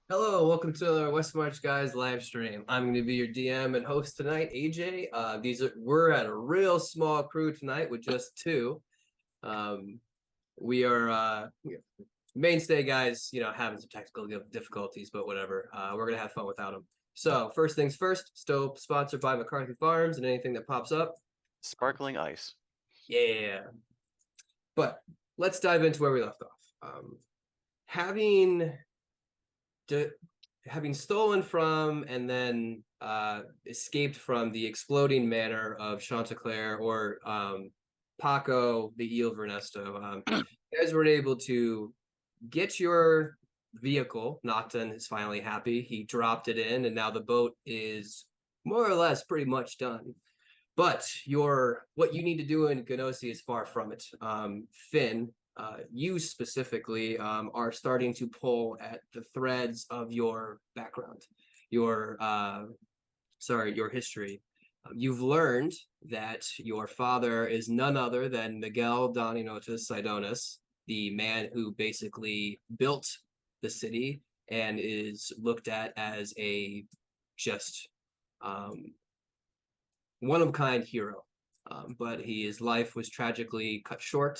Hello, welcome to our West March Guys live stream. I'm going to be your DM and host tonight, AJ. We're at a real small crew tonight with just two. Um, we are mainstay guys, having some technical difficulties, but whatever. We're gonna have fun without them. So first things first, Stope sponsored by McCarthy Farms, and anything that pops up, Sparkling ice. yeah. But let's dive into where we left off. Having to having stolen from and then escaped from the exploding manor of Chanticleer or Paco the Eel Vernesto, you guys were able to get your vehicle. Nocton is finally happy. He dropped it in, and now the boat is more or less pretty much done. But what you need to do in Gnosi is far from it. Finn, you specifically are starting to pull at the threads of your background, your your history. You've learned that your father is none other than Miguel Doninotus Sidonis, the man who basically built the city and is looked at as a just um, one of a kind hero. But his life was tragically cut short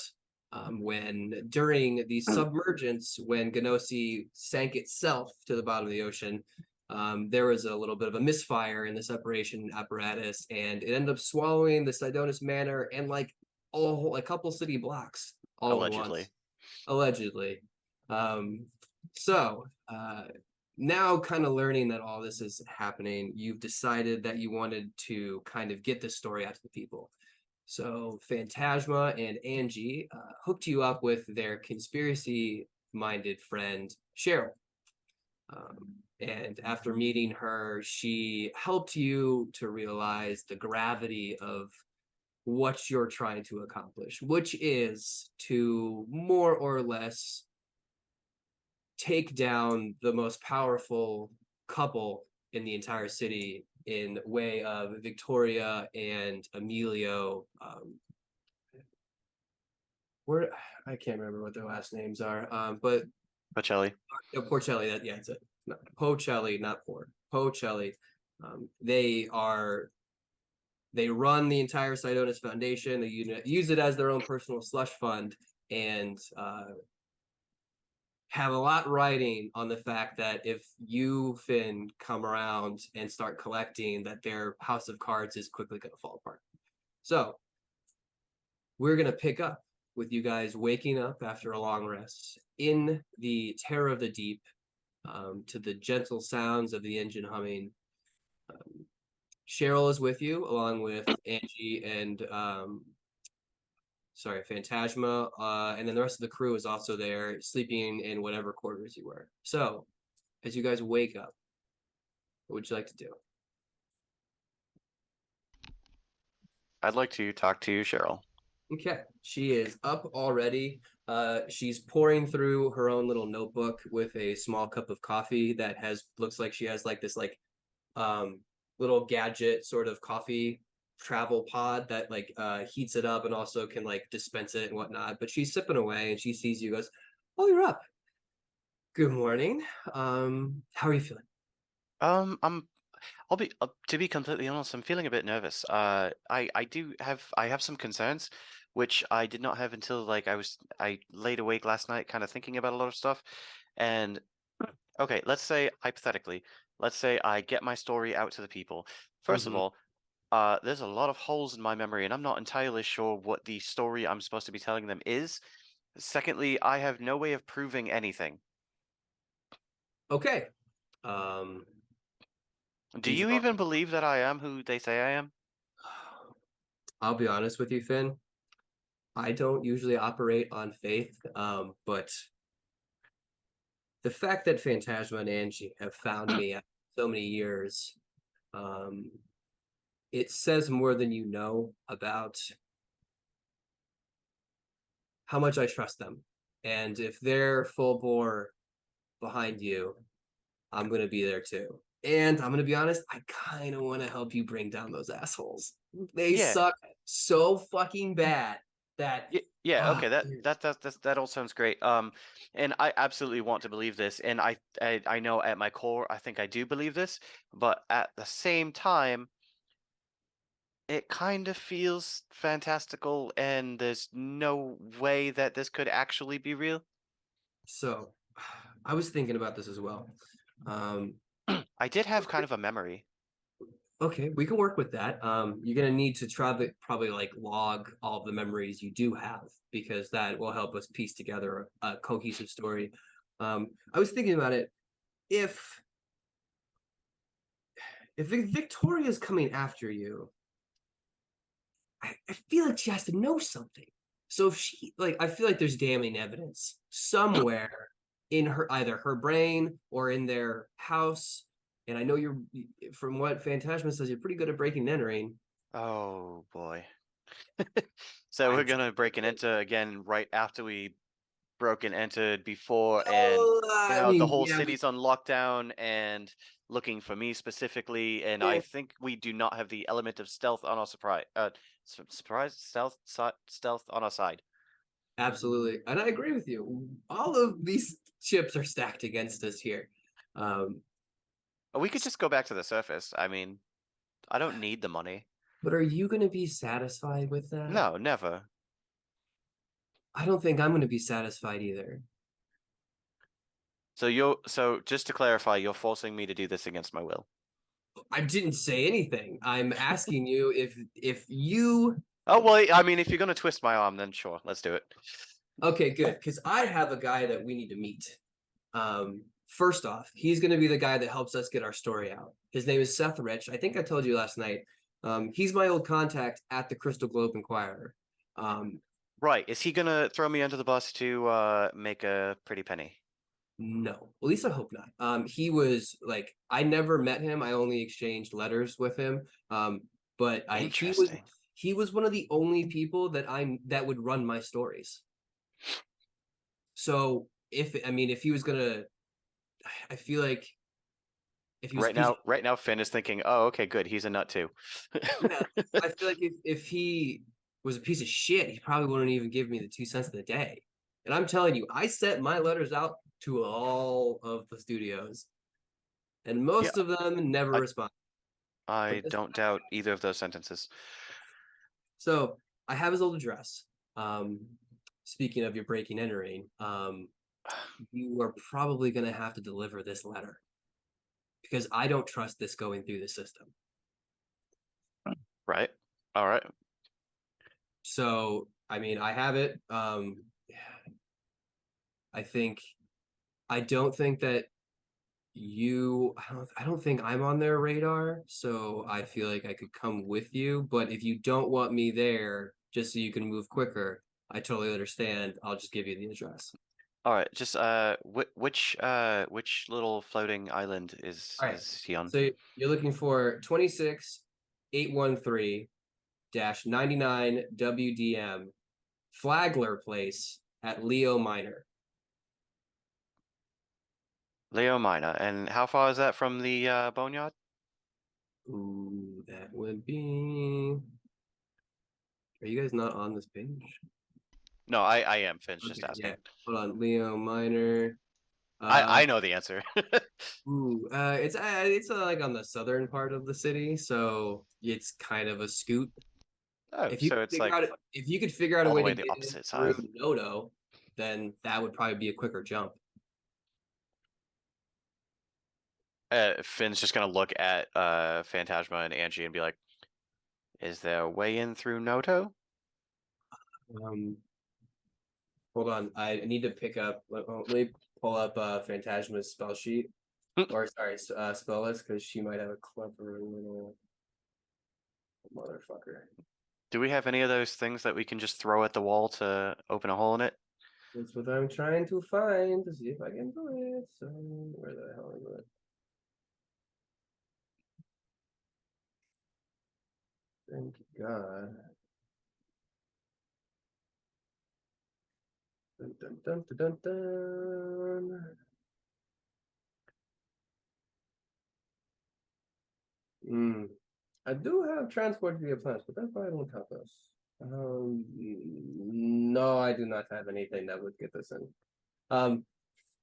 when during the submergence, when Gnosi sank itself to the bottom of the ocean, there was a little bit of a misfire in the separation apparatus, and it ended up swallowing the Sidonis Manor and like a couple city blocks all at Allegedly. once, allegedly. Um, so now kind of learning that all this is happening, you've decided that you wanted to kind of get this story out to the people. So Phantasma and Angie hooked you up with their conspiracy-minded friend, Cheryl. And after meeting her, she helped you to realize the gravity of what you're trying to accomplish, which is to more or less take down the most powerful couple in the entire city in way of Victoria and Emilio. Where I can't remember what their last names are, but Pacelli. Porcelli. That's it. No, Pocelli, not Pocelli. They are they run the entire Sidonis Foundation. They use it as their own personal slush fund, and have a lot riding on the fact that if you, Finn, come around and start collecting, that their house of cards is quickly going to fall apart. So we're going to pick up with you guys waking up after a long rest in the terror of the deep, to the gentle sounds of the engine humming. Um, Cheryl is with you, along with Angie and Phantasma, and then the rest of the crew is also there, sleeping in whatever quarters you were. So, as you guys wake up, what would you like to do? I'd like to talk to you, Cheryl. Okay, she is up already. She's pouring through her own little notebook with a small cup of coffee that looks like she has like this um little gadget sort of coffee travel pod that heats it up and also can like dispense it and whatnot. But she's sipping away and she sees you, goes, "Oh, you're up. Good morning. How are you feeling?" I'm I'll be to be completely honest, I'm feeling a bit nervous. I have some concerns which I did not have until I laid awake last night kind of thinking about a lot of stuff. And okay, let's say hypothetically, let's say I get my story out to the people. First of Mm-hmm. all, there's a lot of holes in my memory, and I'm not entirely sure what the story I'm supposed to be telling them is. Secondly, I have no way of proving anything. Okay. Um, Do these you are. even believe that I am who they say I am? I'll be honest with you, Finn. I don't usually operate on faith, but the fact that Phantasma and Angie have found me after so many years, um, it says more than you know about how much I trust them. And if they're full bore behind you, I'm going to be there too. And I'm going to be honest, I kind of want to help you bring down those assholes. They Yeah, suck so fucking bad. That Yeah, ah, okay, that all sounds great. And I absolutely want to believe this, and I know at my core I think I do believe this, but at the same time, it kind of feels fantastical, and there's no way that this could actually be real. so I was thinking about this as well. Um, I did have kind of a memory. okay, we can work with that. You're gonna need to try to probably like log all the memories you do have because that will help us piece together a cohesive story. I was thinking about it. If if Victoria's coming after you, I feel like she has to know something. So if she like, I feel like there's damning evidence somewhere in her either her brain or in their house. And I know you're from what Phantasma says, you're pretty good at breaking and entering. Oh boy. So I we're gonna break and don't. enter again right after we broke and entered before, and Well, I the mean, whole yeah, city's on lockdown and looking for me specifically, and I eh, think we do not have the element of stealth on our surprise stealth on our side. absolutely, and I agree with you. All of these chips are stacked against us here. Um, We could just go back to the surface. I mean, I don't need the money. but are you going to be satisfied with that? No, never. I don't think I'm going to be satisfied either. So just to clarify, you're forcing me to do this against my will. I didn't say anything. I'm asking you if you Oh well, I mean, if you're gonna twist my arm, then sure, let's do it. okay, good, because I have a guy that we need to meet. First off, he's going to be the guy that helps us get our story out. His name is Seth Rich. I think I told you last night. He's my old contact at the Crystal Globe Inquirer. Um, Right. Is he gonna throw me under the bus to make a pretty penny? no, at least I hope not. He was like I never met him. I only exchanged letters with him. But I Interesting. he was one of the only people that would run my stories. So if I mean if he was gonna, I feel like if he was a piece of Right now, Finn is thinking, "Oh, okay, good. He's a nut too." yeah, I feel like if he was a piece of shit, he probably wouldn't even give me the 2 cents of the day. And I'm telling you, I sent my letters out to all of the studios, and Yeah, most of them never I respond. I But this, don't doubt either of those sentences. so I have his old address. Speaking of your breaking entering, you are probably going to have to deliver this letter because I don't trust this going through the system. Right. All right. So I mean, I have it. I think I don't think that I don't think I'm on their radar, so I feel like I could come with you, but if you don't want me there just so you can move quicker, I totally understand. I'll just give you the address. All right. Just which little floating island All right. is he on? So you're looking for 26813 99 WDM Flagler Place at Leo Minor. Leo Minor. And how far is that from the boneyard? Ooh, that would be. Are you guys not on this page? No, I am. Finn's just Okay, yeah. asking. Hold on, Leo Minor. I know the answer. It's like on the southern part of the city, so it's kind of a scoot. Oh, If you so could it's figure like out if you could figure out a all the way to way the get in opposite through side. Noto, then that would probably be a quicker jump. Finn's just gonna look at Phantasma and Angie and be like, "Is there a way in through Noto?" Um, hold on, I need to pick up. Let me pull up Phantasma's spell sheet, or sorry, spell list because she might have a clever little motherfucker. Do we have any of those things that we can just throw at the wall to open a hole in it? That's what I'm trying to find to see if I can do it. So where the hell is it? Thank God. Dun, dun, dun, dun, dun, dun. I do have transport via plans, but that probably won't help us. No, I do not have anything that would get this in. Um,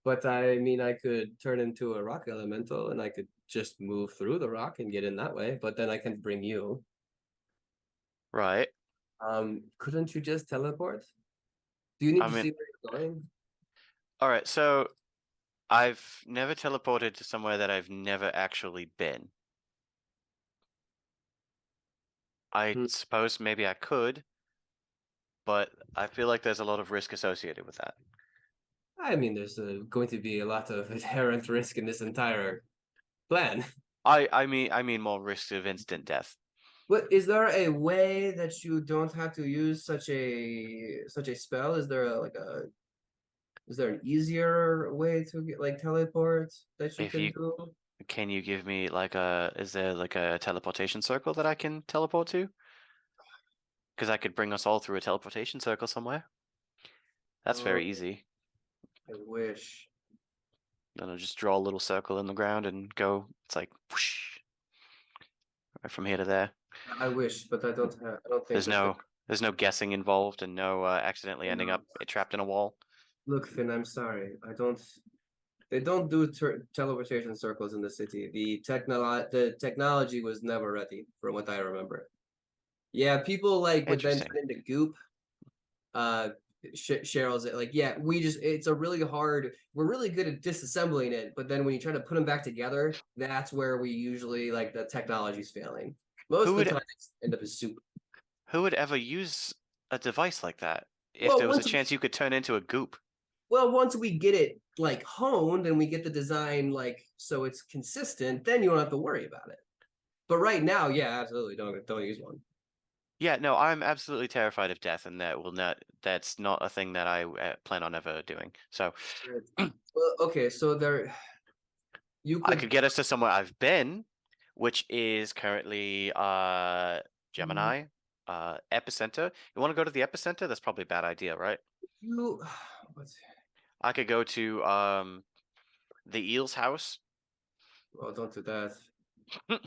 but I mean, I could turn into a rock elemental and I could just move through the rock and get in that way, but then I can bring you. Right. Couldn't you just teleport? Do you need I to mean, see where you're going? all right. So I've never teleported to somewhere that I've never actually been. I Hmm. suppose maybe I could, but I feel like there's a lot of risk associated with that. I mean, there's going to be a lot of inherent risk in this entire plan. I mean more risk of instant death. But is there a way that you don't have to use such a spell? Is there is there an easier way to get like teleport that you If can you do? can you give me like is there like a teleportation circle that I can teleport to? Because I could bring us all through a teleportation circle somewhere. That's very Oh, easy. I wish. Then I'll just draw a little circle in the ground and go. It's like whoosh, right from here to there. I wish, but I don't think There's that no there's no guessing involved and no accidentally ending no. up trapped in a wall. Look, Finn, I'm sorry. I don't. They don't do teleportation circles in the city. The technology was never ready, from what I remember. Yeah, people like would then Interesting. turn into goop. Uh, Cheryl's like, yeah, we just it's a really hard. We're really good at disassembling it, but then when you try to put them back together, that's where we usually like the technology's failing. Who Most of the would time, it's end up as soup. who would ever use a device like that if Well, there was a chance you could turn into a goop? once we get it like honed and we get the design like so it's consistent, then you don't have to worry about it. But right now, yeah, absolutely don't use one. Yeah, no, I'm absolutely terrified of death, and that's not a thing that I plan on ever doing. So Right. Well, okay, so there you I could could get us to somewhere I've been, which is currently Gemini, epicenter. You want to go to the epicenter? That's probably a bad idea, right? you what's I could go to the eel's house. well, don't do that.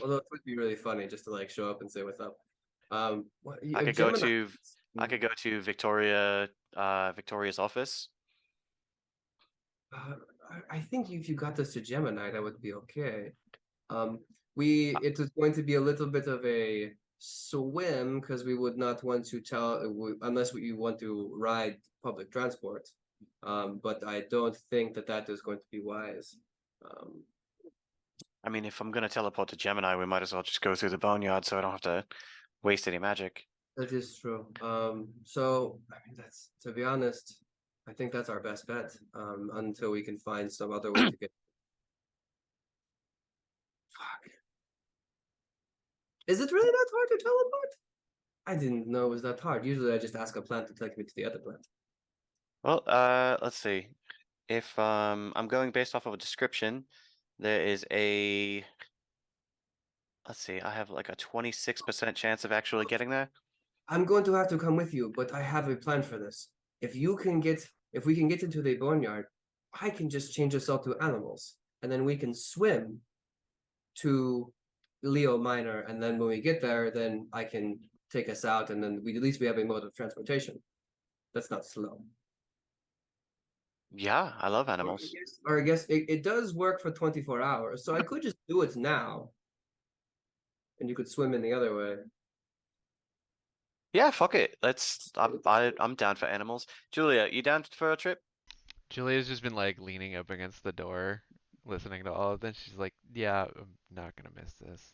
Although it would be really funny just to like show up and say what's up. I could go Gemini. to I could go to Victoria's office. Uh, I think if you got this to Gemini, that would be okay. Um, we Uh, it is going to be a little bit of a swim because we would not want to unless we want to ride public transport. But I don't think that that is going to be wise. Um, I mean, if I'm gonna teleport to Gemini, we might as well just go through the boneyard so I don't have to waste any magic. that is true. So I mean, that's to be honest, I think that's our best bet. Until we can find some other way to get. Fuck. Is it really that hard to teleport? I didn't know it was that hard. Usually I just ask a plant to take me to the other plant. Well, let's see. If I'm going based off of a description, there is a let's see, I have like a 26% chance of actually getting there. I'm going to have to come with you, but I have a plan for this. If we can get into the boneyard, I can just change us all to animals, and then we can swim to Leo Minor, and then when we get there, then I can take us out, and then we at least we have a mode of transportation. That's not slow. Yeah, I love animals. Or I guess it does work for 24 hours, so I could just do it now, and you could swim in the other way. Yeah, fuck it. I'm down for animals. Julia, you down for a trip? Julia's just been like leaning up against the door, listening to all of this. She's like, "Yeah, I'm not gonna miss this."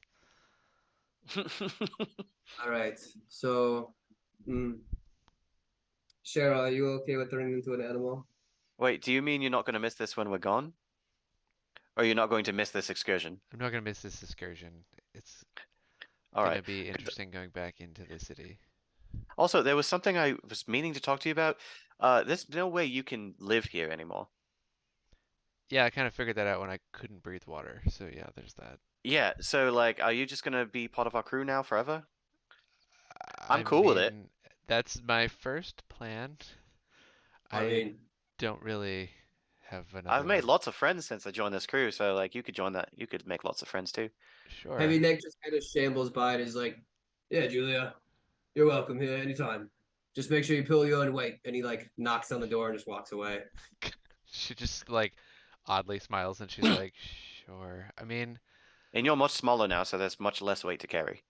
All right, so. Mm, Cheryl, are you okay with turning into an animal? Wait, do you mean you're not going to miss this when we're gone? Or you're not going to miss this excursion? I'm not gonna miss this excursion. It's All gonna right. be interesting going back into the city. Also, there was something I was meaning to talk to you about. There's no way you can live here anymore. Yeah, I kind of figured that out when I couldn't breathe water. So yeah, there's that. Yeah, so like, are you just gonna be part of our crew now forever? I'm I cool with it. mean, that's my first plan. I I mean, don't really have I've another made one. lots of friends since I joined this crew, so like, you could join that. You could make lots of friends too. Heavy Sure. Neck just kind of shambles by and is like, "Yeah, Julia." You're welcome here anytime. Just make sure you pull your own weight. And he like knocks on the door and just walks away. She just like oddly smiles and she's like, sure. I mean, And you're much smaller now, so there's much less weight to carry.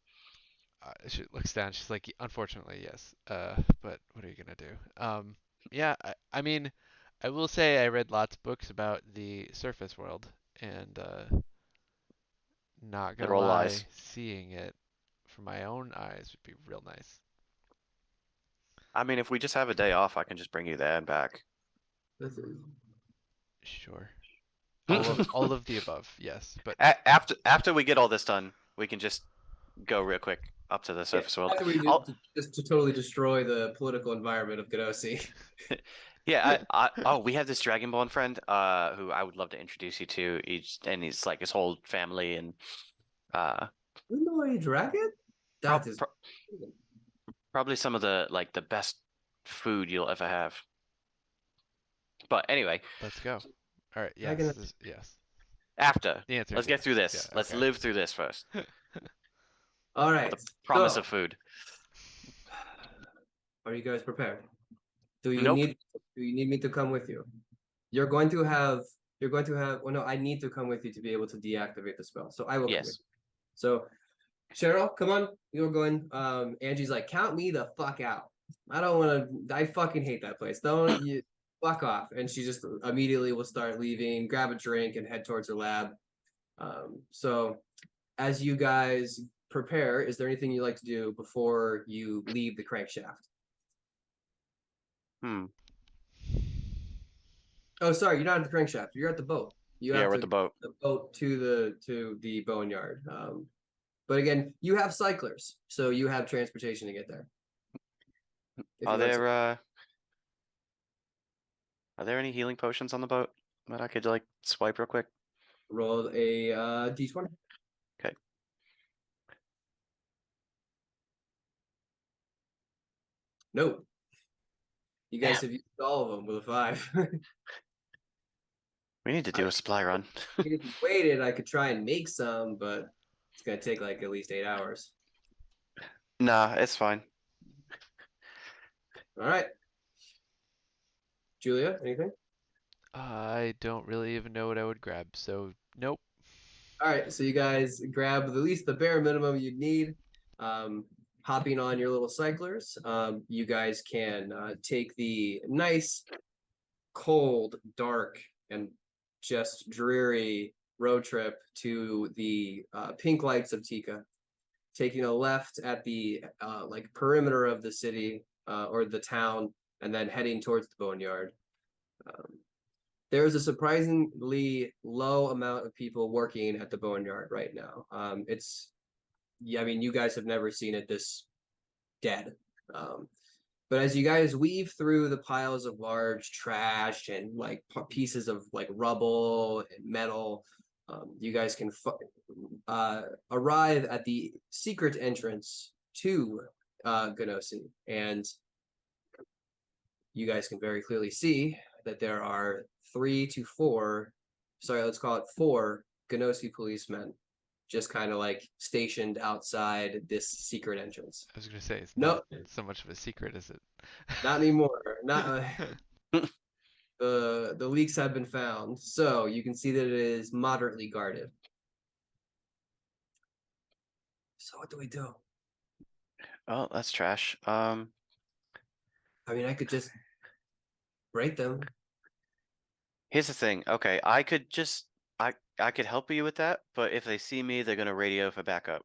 she looks down. She's like, unfortunately, yes. But what are you gonna do? Yeah. I mean, I will say I read lots of books about the surface world, and not gonna They're all lies. lie, seeing it from my own eyes would be real nice. I mean, if we just have a day off, I can just bring you there and back. This is Sure. All of the above, yes. But After we get all this done, we can just go real quick up to the yeah. surface world. After we I'll- just to totally destroy the political environment of Gnosi. Yeah, we have this Dragonborn friend, who I would love to introduce you to. He's like his whole family and You know a dragon? That is probably some of the best food you'll ever have. But anyway, let's go. All right. Yes. Dragon. Yes. after, The answer let's is get yes. through this. Yeah, Let's okay. live through this first. All right. The promise so, of food. Are you guys prepared? Nope. Do you need me to come with you? You're going to have well no, I need to come with you to be able to deactivate the spell. So I will come with Yes. you. So Cheryl, come on. You're going. Angie's like, count me the fuck out. I don't want to. I fucking hate that place. Don't you fuck off. And she just immediately will start leaving, grab a drink, and head towards her lab. So as you guys prepare, is there anything you like to do before you leave the crankshaft? Hmm. Oh, sorry, you're not at the crankshaft. You're at the boat. You Yeah, have we're to at the boat. the boat to the boneyard. But again, you have cyclers, so you have transportation to get there. If Are you'd like to are there any healing potions on the boat that I could like swipe real quick? roll a d20. Okay. No. You guys Damn. have used all of them with a 5. We need to do a supply run. If you waited, I could try and make some, but it's gonna take like at least 8 hours. Nah, it's fine. All right. Julia, anything? I don't really even know what I would grab, so nope. All right, so you guys grab at least the bare minimum you'd need. Hopping on your little cyclers, you guys can take the nice, cold, dark, and just dreary road trip to the pink lights of Tika, taking a left at the like perimeter of the city or the town, and then heading towards the boneyard. There's a surprisingly low amount of people working at the boneyard right now. Yeah, I mean, you guys have never seen it this dead. But as you guys weave through the piles of large trash and like pieces of like rubble and metal, you guys can arrive at the secret entrance to Gnosi, and you guys can very clearly see that there are 3 to 4, sorry, let's call it 4 Gnosi policemen just kind of like stationed outside this secret entrance. I was gonna say it's Nope. not so much of a secret, is it? Not anymore. Not the leaks have been found, so you can see that it is moderately guarded. So what do we do? Oh, that's trash. I mean, I could just break them. Here's the thing. Okay, I could help you with that, but if they see me, they're gonna radio for backup.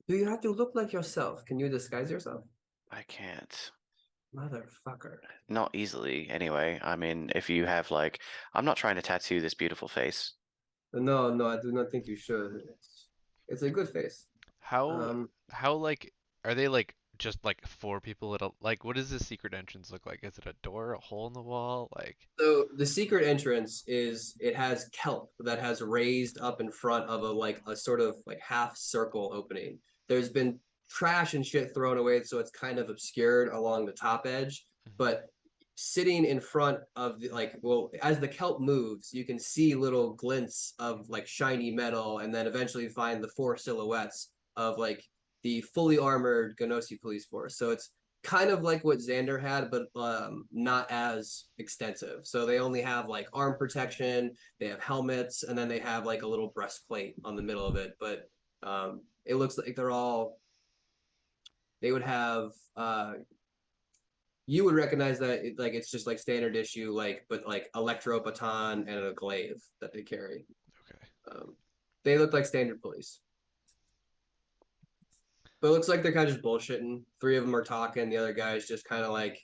Do you have to look like yourself? Can you disguise yourself? I can't. Motherfucker. Not easily, anyway. I mean, if you have like, I'm not trying to tattoo this beautiful face. No, I do not think you should. It's a good face. How like are they like just like 4 people at a like what does the secret entrance look like? Is it a door, a hole in the wall? Like So the secret entrance is it has kelp that has raised up in front of a sort of like half circle opening. There's been trash and shit thrown away, so it's kind of obscured along the top edge. But sitting in front of the as the kelp moves, you can see little glints of like shiny metal, and then eventually find the 4 silhouettes of like the fully armored Gnosi police force. So it's kind of like what Xander had, but not as extensive. So they only have like arm protection, they have helmets, and then they have like a little breastplate on the middle of it. But it looks like they would have you would recognize that like it's just like standard issue, like but like electro baton and a glaive that they carry. Okay. They look like standard police. But it looks like they're kind of just bullshitting. Three of them are talking. The other guy's just kind of like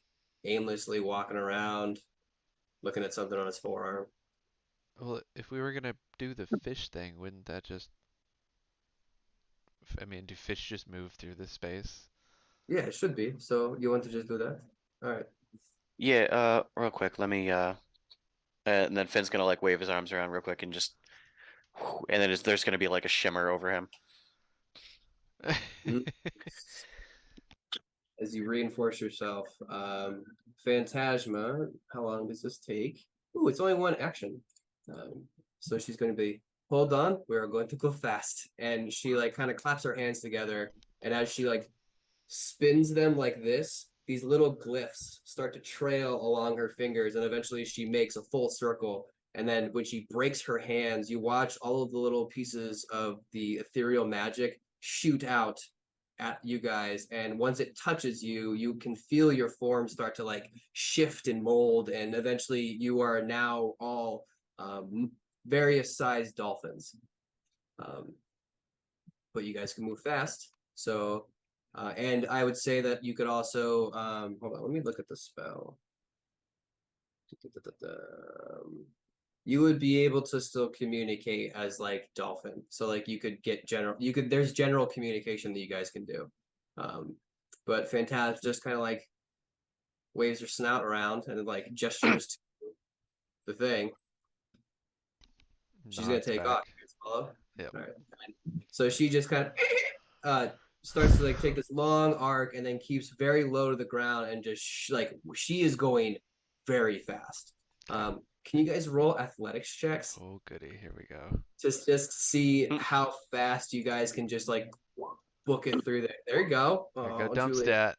aimlessly walking around, looking at something on his forearm. Well, if we were gonna do the fish thing, wouldn't that just? I mean, do fish just move through this space? Yeah, it should be. So you want to just do that? All right. Yeah, real quick, let me and then Finn's gonna like wave his arms around real quick and just and then there's gonna be like a shimmer over him. Mhm. As you reinforce yourself, Phantasma. How long does this take? Ooh, it's only one action. So she's going to be. Hold on, we are going to go fast, and she like kind of claps her hands together, and as she like spins them like this, these little glyphs start to trail along her fingers, and eventually she makes a full circle. And then when she breaks her hands, you watch all of the little pieces of the ethereal magic shoot out at you guys. And once it touches you, you can feel your form start to like shift and mold. And eventually you are now all various sized dolphins. Um, but you guys can move fast. So and I would say that you could also hold on, let me look at the spell. You would be able to still communicate as like dolphin. So like you could get there's general communication that you guys can do. But Phantasm just kind of like waves her snout around and like gestures to the thing. She's gonna Nods take off. back. You guys follow? Yep. All right. So she just kind of starts to like take this long arc and then keeps very low to the ground and just like she is going very fast. Okay. Can you guys roll athletics checks? Oh, goody. Here we go. Just see how fast you guys can just like book it through there. There you go. There we go. Oh, Dump Julie. stat.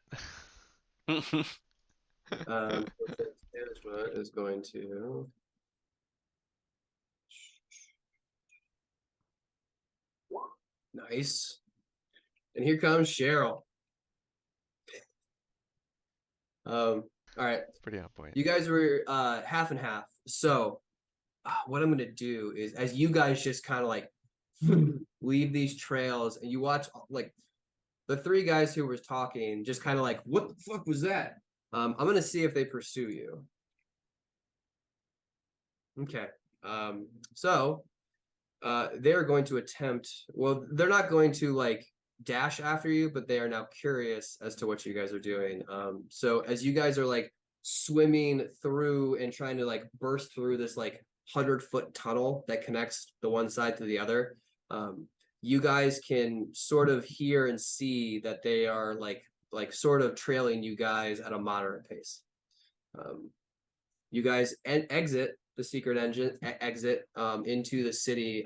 Management is going to. Nice. And here comes Cheryl. All right. It's pretty on point. You guys were half and half. So what I'm gonna do is as you guys just kind of like leave these trails and you watch like the three guys who were talking just kind of like, what the fuck was that? I'm gonna see if they pursue you. Okay. So they're going to attempt, well, they're not going to like dash after you, but they are now curious as to what you guys are doing. So as you guys are like swimming through and trying to like burst through this like 100-foot tunnel that connects the one side to the other, you guys can sort of hear and see that they are like sort of trailing you guys at a moderate pace. You guys exit the secret exit into the city,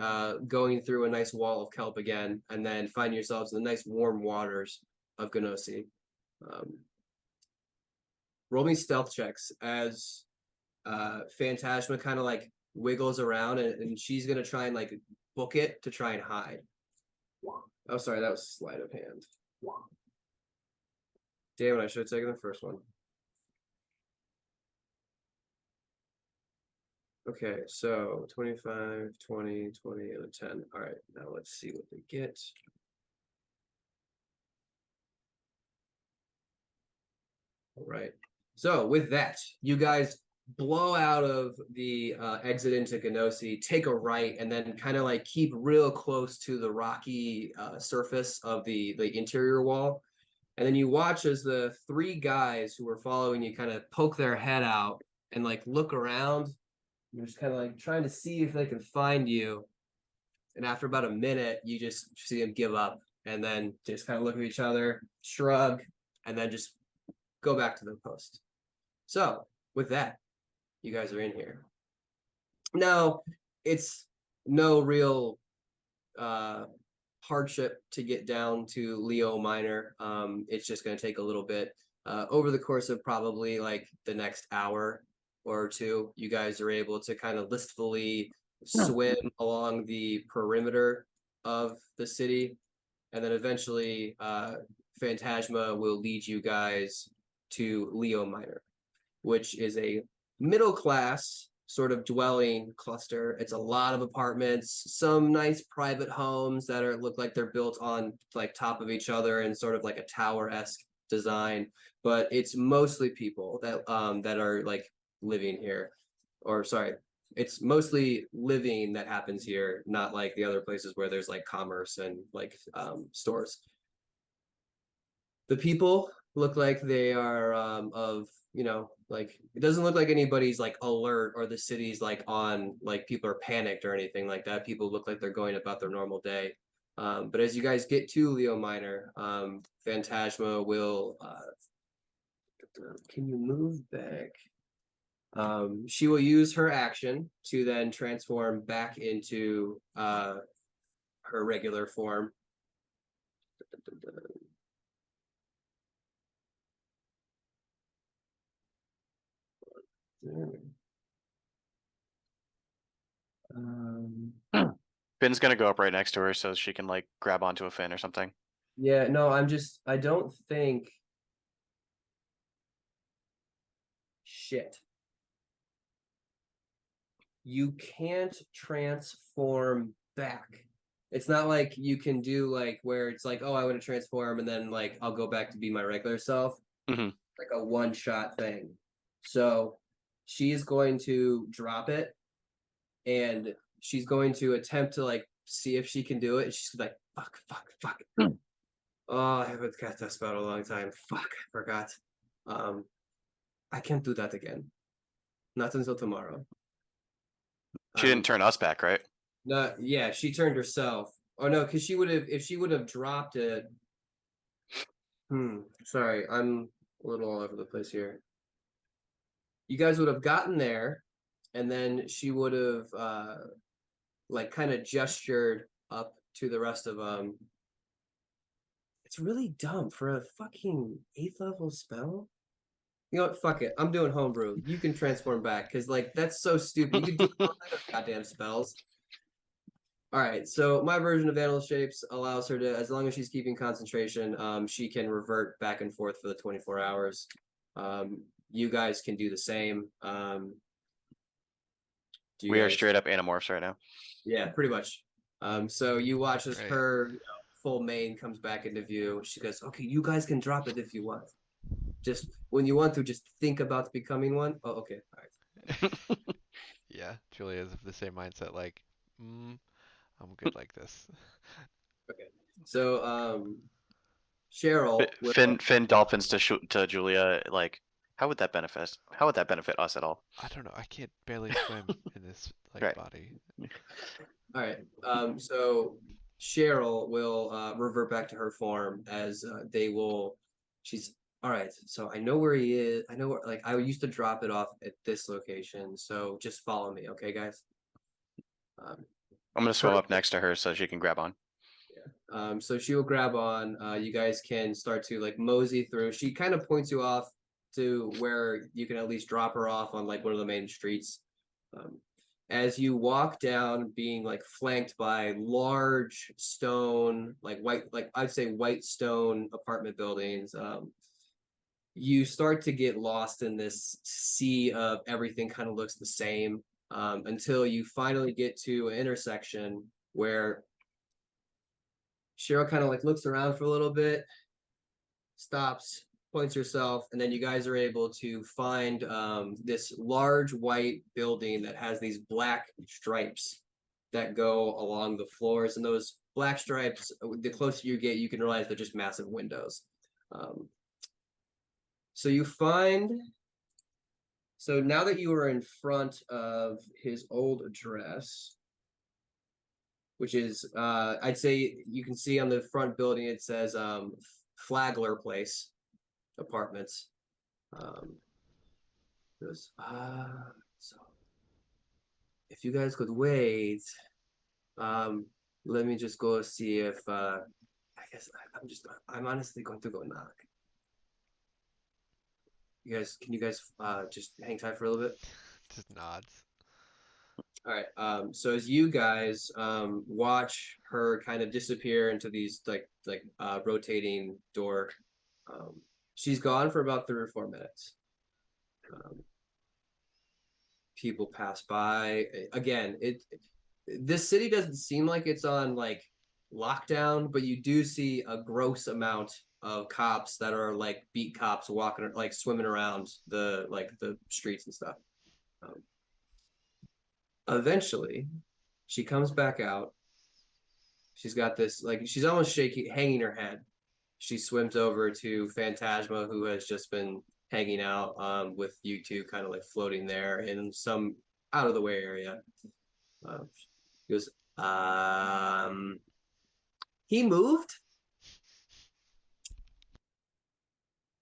going through a nice wall of kelp again, and then find yourselves in the nice warm waters of Gnosi. Roll me stealth checks as Phantasma kind of like wiggles around, and she's gonna try and like book it to try and hide. Oh, sorry, that was sleight of hand. Damn it, I should have taken the first one. Okay, so 25, 20, 20, and a 10. All right, now let's see what they get. All right. So with that, you guys blow out of the exit into Gnosi, take a right, and then kind of like keep real close to the rocky surface of the interior wall. And then you watch as the three guys who were following you kind of poke their head out and like look around. You're just kind of like trying to see if they can find you. And after about a minute, you just see them give up and then just kind of look at each other, shrug, and then just go back to the post. So with that, you guys are in here. Now, it's no real hardship to get down to Leo Minor. It's just going to take a little bit. Over the course of probably like the next hour or two, you guys are able to kind of listfully swim along the perimeter of the city, and then eventually Phantasma will lead you guys to Leo Minor, which is a middle class sort of dwelling cluster. It's a lot of apartments, some nice private homes that look like they're built on like top of each other and sort of like a tower-esque design, but it's mostly people that are like living here. Or sorry, it's mostly living that happens here, not like the other places where there's like commerce and like stores. The people look like they are of, you know, like it doesn't look like anybody's like alert or the city's like on like people are panicked or anything like that. People look like they're going about their normal day. But as you guys get to Leo Minor, Phantasma will can you move back? She will use her action to then transform back into her regular form. Finn's gonna go up right next to her so she can like grab onto a fin or something. Yeah, no, I don't think. Shit. You can't transform back. It's not like you can do like where it's like, oh, I want to transform and then like I'll go back to be my regular self. Like a one-shot thing. So she's going to drop it and she's going to attempt to like see if she can do it. And she's like, fuck. Oh, I haven't cast that spell in a long time. Fuck, I forgot. I can't do that again. Not until tomorrow. She didn't turn us back, right? No, yeah, she turned herself. Oh no, because she would have if she would have dropped it. Sorry, I'm a little all over the place here. You guys would have gotten there, and then she would have like kind of gestured up to the rest of them. It's really dumb for a fucking 8th level spell. You know what? Fuck it. I'm doing homebrew. You can transform back because like that's so stupid. You can do all kind of goddamn spells. All right, so my version of Animal Shapes allows her to, as long as she's keeping concentration, she can revert back and forth for the 24 hours. You guys can do the same. We are straight up Animorphs right now. Yeah, pretty much. So you watch as her full mane comes back into view. She goes, okay, you guys can drop it if you want. Just when you want to, just think about becoming one. Oh, okay, all right. Yeah, Julia is of the same mindset. Like, I'm good like this. Okay, so Cheryl will. Finn dolphins to Julia. Like, how would that benefit? How would that benefit us at all? I don't know. I can't barely swim in this like Right. body. All right. So Cheryl will revert back to her form as they will. She's all right. So I know where he is. I know where, like I used to drop it off at this location. So just follow me, okay, guys? I'm gonna swim up next to her so she can grab on. Yeah. So she will grab on. You guys can start to like mosey through. She kind of points you off to where you can at least drop her off on like one of the main streets. As you walk down, being like flanked by large stone, like white, like I'd say white stone apartment buildings, you start to get lost in this sea of everything kind of looks the same, until you finally get to an intersection where Cheryl kind of like looks around for a little bit, stops, points herself, and then you guys are able to find this large white building that has these black stripes that go along the floors. And those black stripes, the closer you get, you can realize they're just massive windows. So you find. So now that you are in front of his old address, which is, I'd say you can see on the front building, it says Flagler Place Apartments. So if you guys could wait, Let me just go see if I guess I'm honestly going to go knock. Can you guys just hang tight for a little bit? Just nods. All right. So as you guys watch her kind of disappear into these rotating door, um, she's gone for about 3 or 4 minutes. Um, People pass by. Again, this city doesn't seem like it's on like lockdown, but you do see a gross amount of cops that are like beat cops walking like swimming around the streets and stuff. Um, Eventually, she comes back out. She's got this like she's almost shaking, hanging her head. She swims over to Phantasma, who has just been hanging out with you two, kind of like floating there in some out of the way area. He goes, he moved,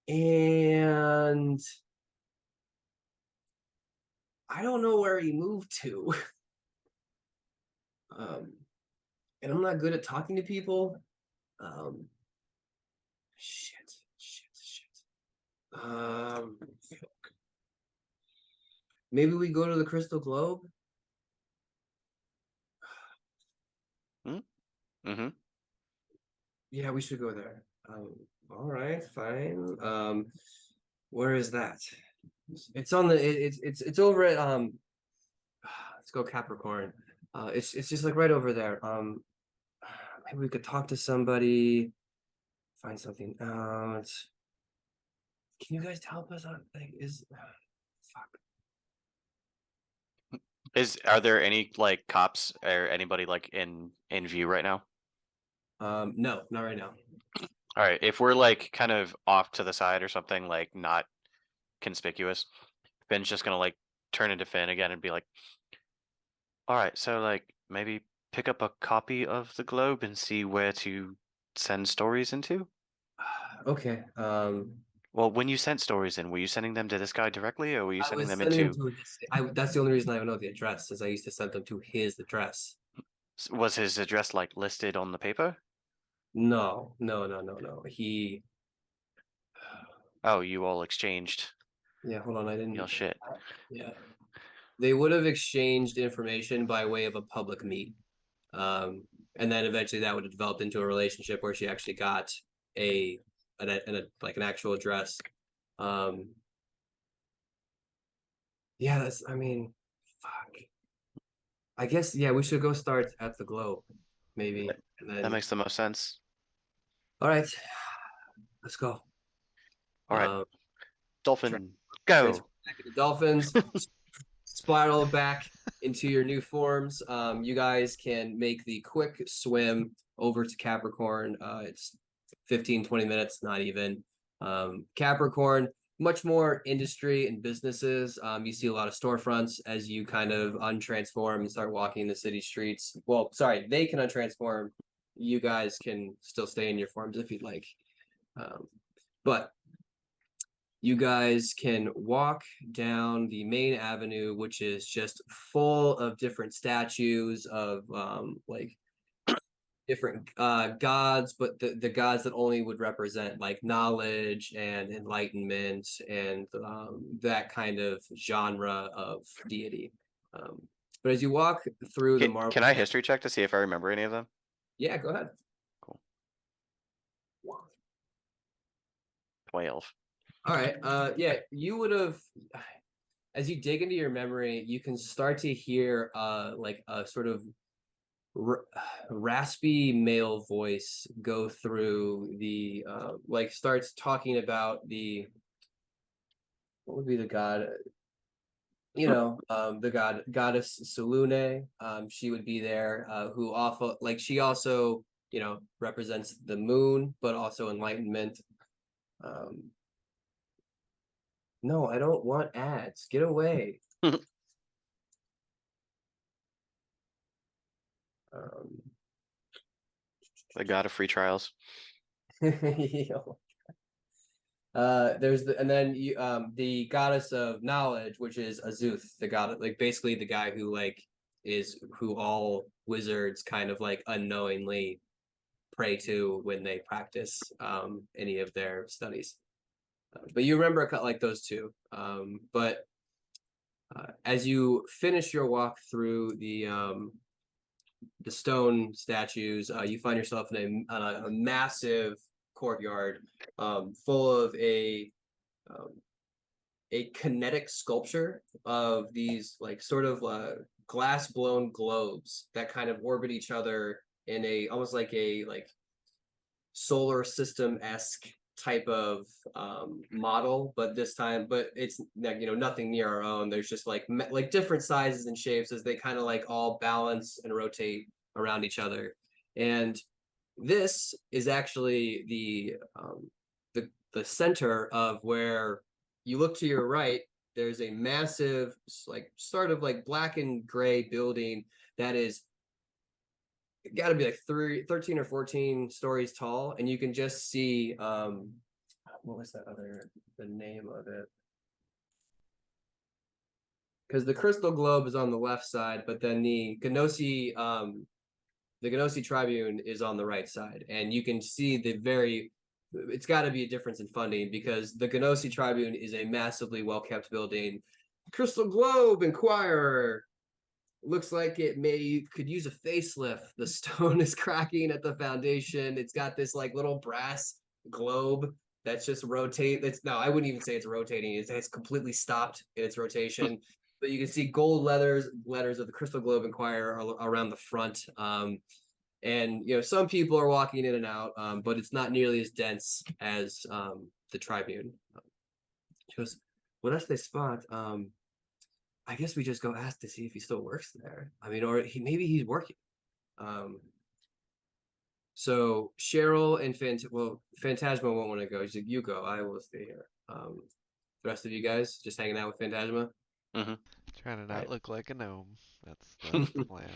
and I don't know where he moved to. um, and I'm not good at talking to people. Um, shit. Maybe we go to the Crystal Globe. Mm-hmm. Yeah, we should go there. All right, fine. Where is that? It's on the it's over at let's go Capricorn. It's just like right over there. Maybe we could talk to somebody, find something out. Can you guys help us out? Like, fuck. Are there any like cops or anybody like in view right now? No, not right now. All right, if we're like kind of off to the side or something, like not conspicuous, Finn's just gonna like turn into Finn again and be like, "All right, so like maybe pick up a copy of the Globe and see where to send stories into." Okay. Well, when you sent stories in, were you sending them to this guy directly, or were you I sending was them sending them into? to his. That's the only reason I know the address, is I used to send them to his address. Was his address like listed on the paper? No. Oh, you all exchanged Yeah, hold on. I your didn't. shit. Yeah, they would have exchanged information by way of a public meet. Um, and then eventually that would have developed into a relationship where she actually got a like an actual address. Um, yeah, I mean, fuck. I guess yeah, we should go start at the Globe, maybe, and That then makes the most sense. all right, let's go. All right, Um, tra- Dolphin, Transfer go. back into Dolphins, spiral back into your new forms. You guys can make the quick swim over to Capricorn. It's 15-20 minutes, not even. Capricorn, much more industry and businesses. You see a lot of storefronts as you kind of untransform and start walking the city streets. Well, sorry, they can untransform. You guys can still stay in your forms if you'd like. But you guys can walk down the main avenue, which is just full of different statues of like different gods, but the gods that only would represent like knowledge and enlightenment and that kind of genre of deity. But as you walk through the marble Can I statues, history check to see if I remember any of them? yeah, go ahead. Cool. 12. All right. Yeah, you would have, as you dig into your memory, you can start to hear like a sort of raspy male voice go through the like starts talking about the what would be the god, the goddess Salune. She would be there, who awful like she also represents the moon but also enlightenment. um no, I don't want ads, get away. um The god of free trials. There's and then the goddess of knowledge, which is Azuth, the god, like basically the guy who like is who all wizards kind of like unknowingly pray to when they practice any of their studies. But you remember like those two. But as you finish your walk through the stone statues, you find yourself in a massive courtyard full of a kinetic sculpture of these like sort of glass blown globes that kind of orbit each other in a almost like a solar system-esque type of model, but this time, but it's nothing near our own. There's just like different sizes and shapes as they kind of like all balance and rotate around each other. And this is actually the center of where you look to your right. There's a massive, like sort of like black and gray building that is got to be like 13 or 14 stories tall, and you can just see what was the name of it? Because the crystal globe is on the left side, but then the Gnosi Tribune is on the right side, and you can see it's got to be a difference in funding because the Gnosi Tribune is a massively well-kept building. Crystal Globe Inquirer looks like could use a facelift. The stone is cracking at the foundation. It's got this like little brass globe that's just I wouldn't even say it's rotating. It's completely stopped in its rotation. But you can see gold letters of the Crystal Globe Inquirer around the front. And some people are walking in and out, but it's not nearly as dense as the Tribune. She goes, "Well, that's the spot. I guess we just go ask to see if he still works there. I mean, or maybe he's working." So Cheryl and Phantasma won't want to go. She's like, "You go. I will stay here." The rest of you guys just hanging out with Phantasma. Mm-hmm. Trying to not look like a gnome. That's the plan.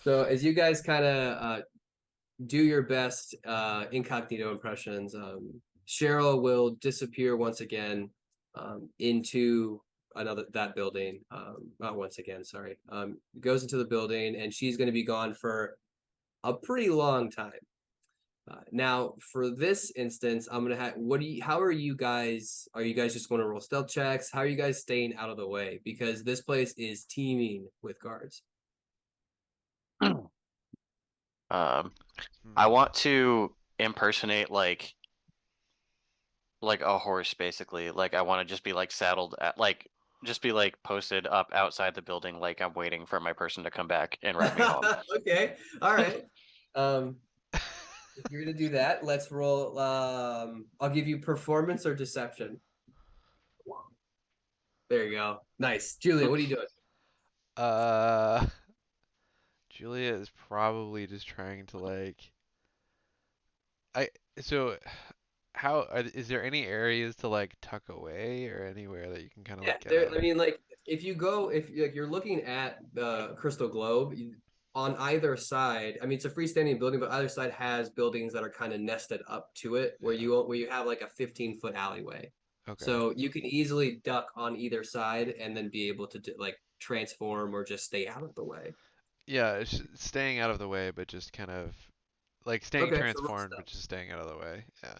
So as you guys kind of do your best incognito impressions, Cheryl will disappear once again into that building. Not once again, sorry. Goes into the building, and she's going to be gone for a pretty long time. Now, for this instance, I'm gonna have. How are you guys? Are you guys just going to roll stealth checks? How are you guys staying out of the way? Because this place is teeming with guards. I want to impersonate like a horse, basically. Like I want to just be like saddled at just be like posted up outside the building, like I'm waiting for my person to come back and ride me home. Okay, all right. If you're gonna do that, let's roll. I'll give you performance or deception. There you go. Nice, Julia. What are you doing? Uh, Julia is probably just trying to like. I so is there any areas to like tuck away or anywhere that you can kind of Yeah, like get out I of? mean, like if you're looking at the Crystal Globe, on either side, I mean, it's a freestanding building, but either side has buildings that are kind of nested up to it, where Yeah. you have like a 15-foot alleyway. Okay. So you can easily duck on either side and then be able to like transform or just stay out of the way. Yeah, staying out of the way, but just kind of like staying Okay, so roll transformed, but stealth. just staying out of the way. Yeah.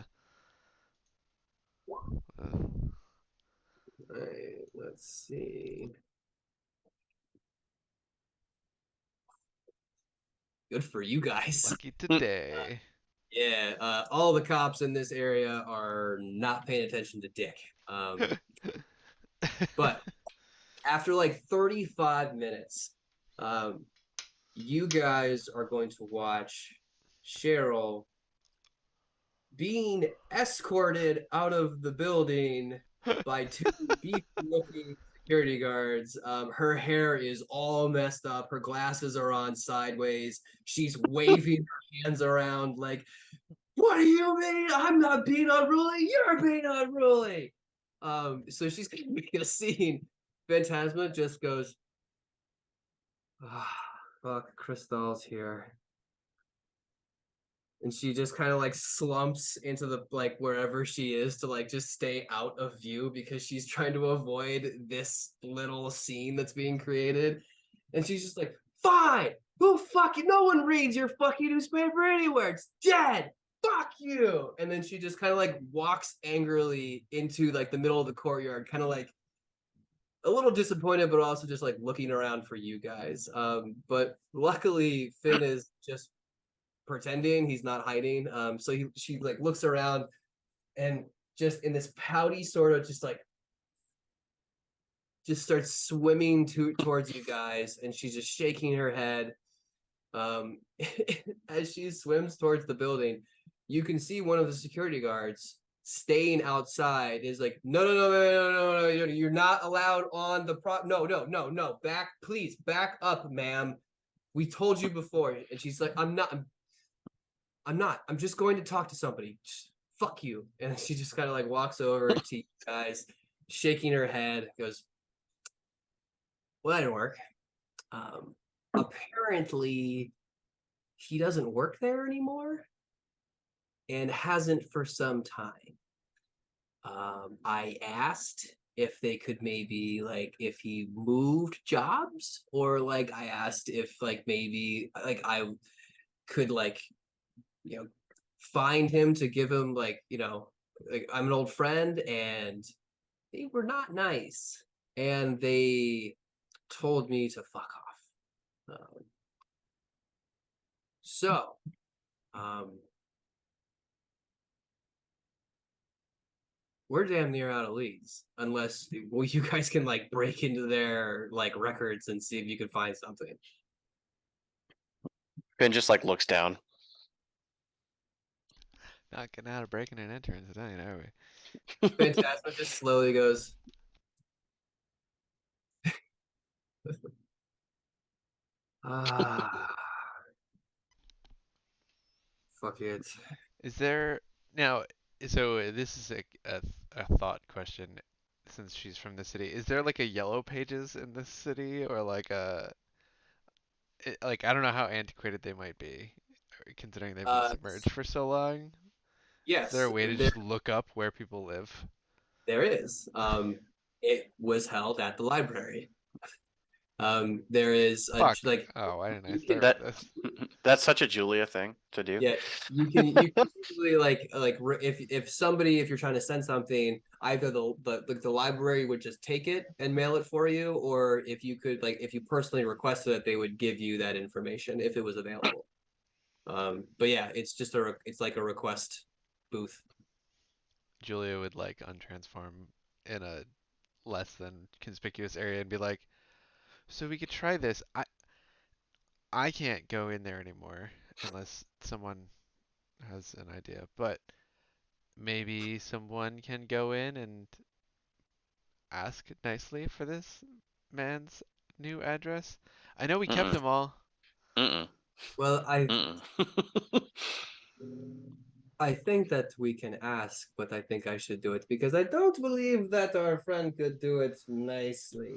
Uh, All right, let's see. Good for you guys. lucky today. Yeah, all the cops in this area are not paying attention to Dick. But after like 35 minutes, you guys are going to watch Cheryl being escorted out of the building by two beefy-looking security guards. Her hair is all messed up. Her glasses are on sideways. She's waving her hands around like, "What do you mean? I'm not being unruly. You're being unruly." So she's gonna make a scene. Phantasma just goes, "Ah, fuck, Crystal's here." And she just kind of like slumps into the like wherever she is to like just stay out of view because she's trying to avoid this little scene that's being created. And she's just like, fine, who fucking, no one reads your fucking newspaper anywhere. It's dead. Fuck you. And then she just kind of like walks angrily into like the middle of the courtyard, kind of like a little disappointed, but also just like looking around for you guys. But luckily Finn is just pretending, he's not hiding. So she like looks around and just in this pouty sort of just starts swimming towards you guys, and she's just shaking her head. As she swims towards the building, you can see one of the security guards staying outside is like, no, you're not allowed on the no, back, please, back up, ma'am. We told you before. And she's like, I'm not, I'm just going to talk to somebody. Just, fuck you. And she just kind of like walks over to you guys, shaking her head, goes, well, that didn't work. Apparently he doesn't work there anymore and hasn't for some time. I asked if they could maybe like if he moved jobs, or like I asked if like maybe like I could like, you know, find him to give him like, you know, like I'm an old friend, and they were not nice, and they told me to fuck off. So we're damn near out of leads, unless well, you guys can like break into their like records and see if you can find something. Finn just like looks down. Not getting out of breaking and entering tonight, are we? Phantasma just slowly goes, ah, fuck it. Is there now? So this is a thought question. Since she's from the city, is there like a yellow pages in this city, or like like I don't know how antiquated they might be, considering they've been Uh, submerged for so long. Is there a yes, way to there just look up where people live? there is. It was held at the library. There is a Fuck. like Oh, why didn't I you can, start with this? That's such a Julia thing to do. yeah, you can usually like if somebody, if you're trying to send something, either the library would just take it and mail it for you, or if you could like if you personally requested it, they would give you that information if it was available. But yeah, it's just it's like a request booth. Julia would like untransform in a less than conspicuous area and be like, "So we could try this. I can't go in there anymore unless someone has an idea, but maybe someone can go in and ask nicely for this man's new address. I know we kept Mm-mm. them all." Mm-mm. Well, I Mm-mm. I think that we can ask, but I think I should do it because I don't believe that our friend could do it nicely.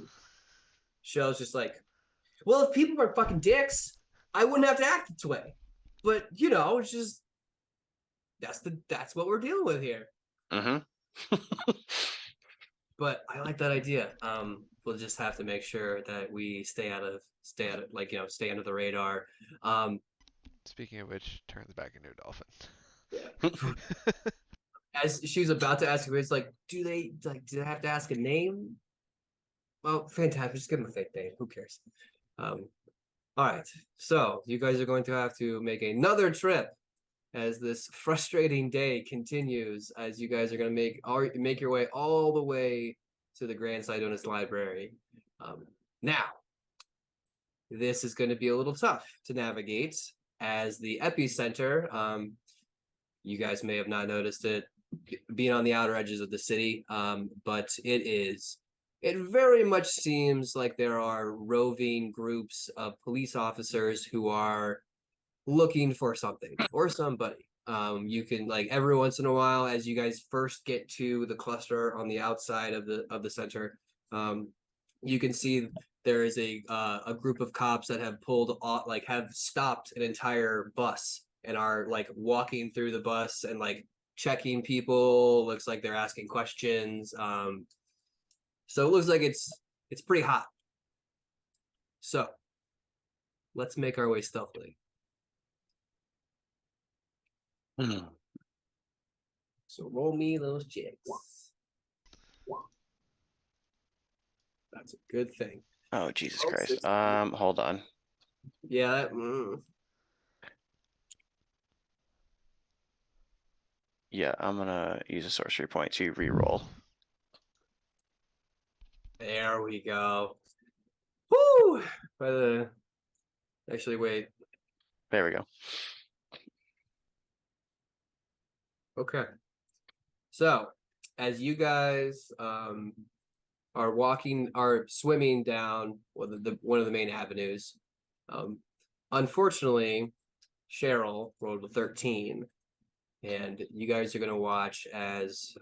Shell's just like, well, if people were fucking dicks, I wouldn't have to act this way. But you know, it's just that's what we're dealing with here. Mm-hmm. But I like that idea. We'll just have to make sure that we stay out of like, you know, stay under the radar. Speaking of which, turns back into a dolphin. Yeah. As she was about to ask, it's like, do they have to ask a name? Well, fantastic. Just give them a fake name. Who cares? All right. So you guys are going to have to make another trip as this frustrating day continues. As you guys are going to make your way all the way to the Grand Sidonis Library. Now, this is going to be a little tough to navigate, as the epicenter. You guys may have not noticed it being on the outer edges of the city, but it very much seems like there are roving groups of police officers who are looking for something or somebody. You can like every once in a while, as you guys first get to the cluster on the outside of the center, you can see there is a group of cops that have pulled off, like have stopped an entire bus and are like walking through the bus and like checking people. Looks like they're asking questions. So it looks like it's pretty hot. So let's make our way stealthily. So roll me those checks. That's a good thing. Oh, Jesus 12, Christ. 16. Hold on. Yeah. Yeah, I'm gonna use a sorcery point to re-roll. There we go. Woo! Actually, wait. There we go. Okay. So, as you guys are swimming down one of the main avenues, unfortunately, Cheryl rolled a 13, and you guys are going to watch as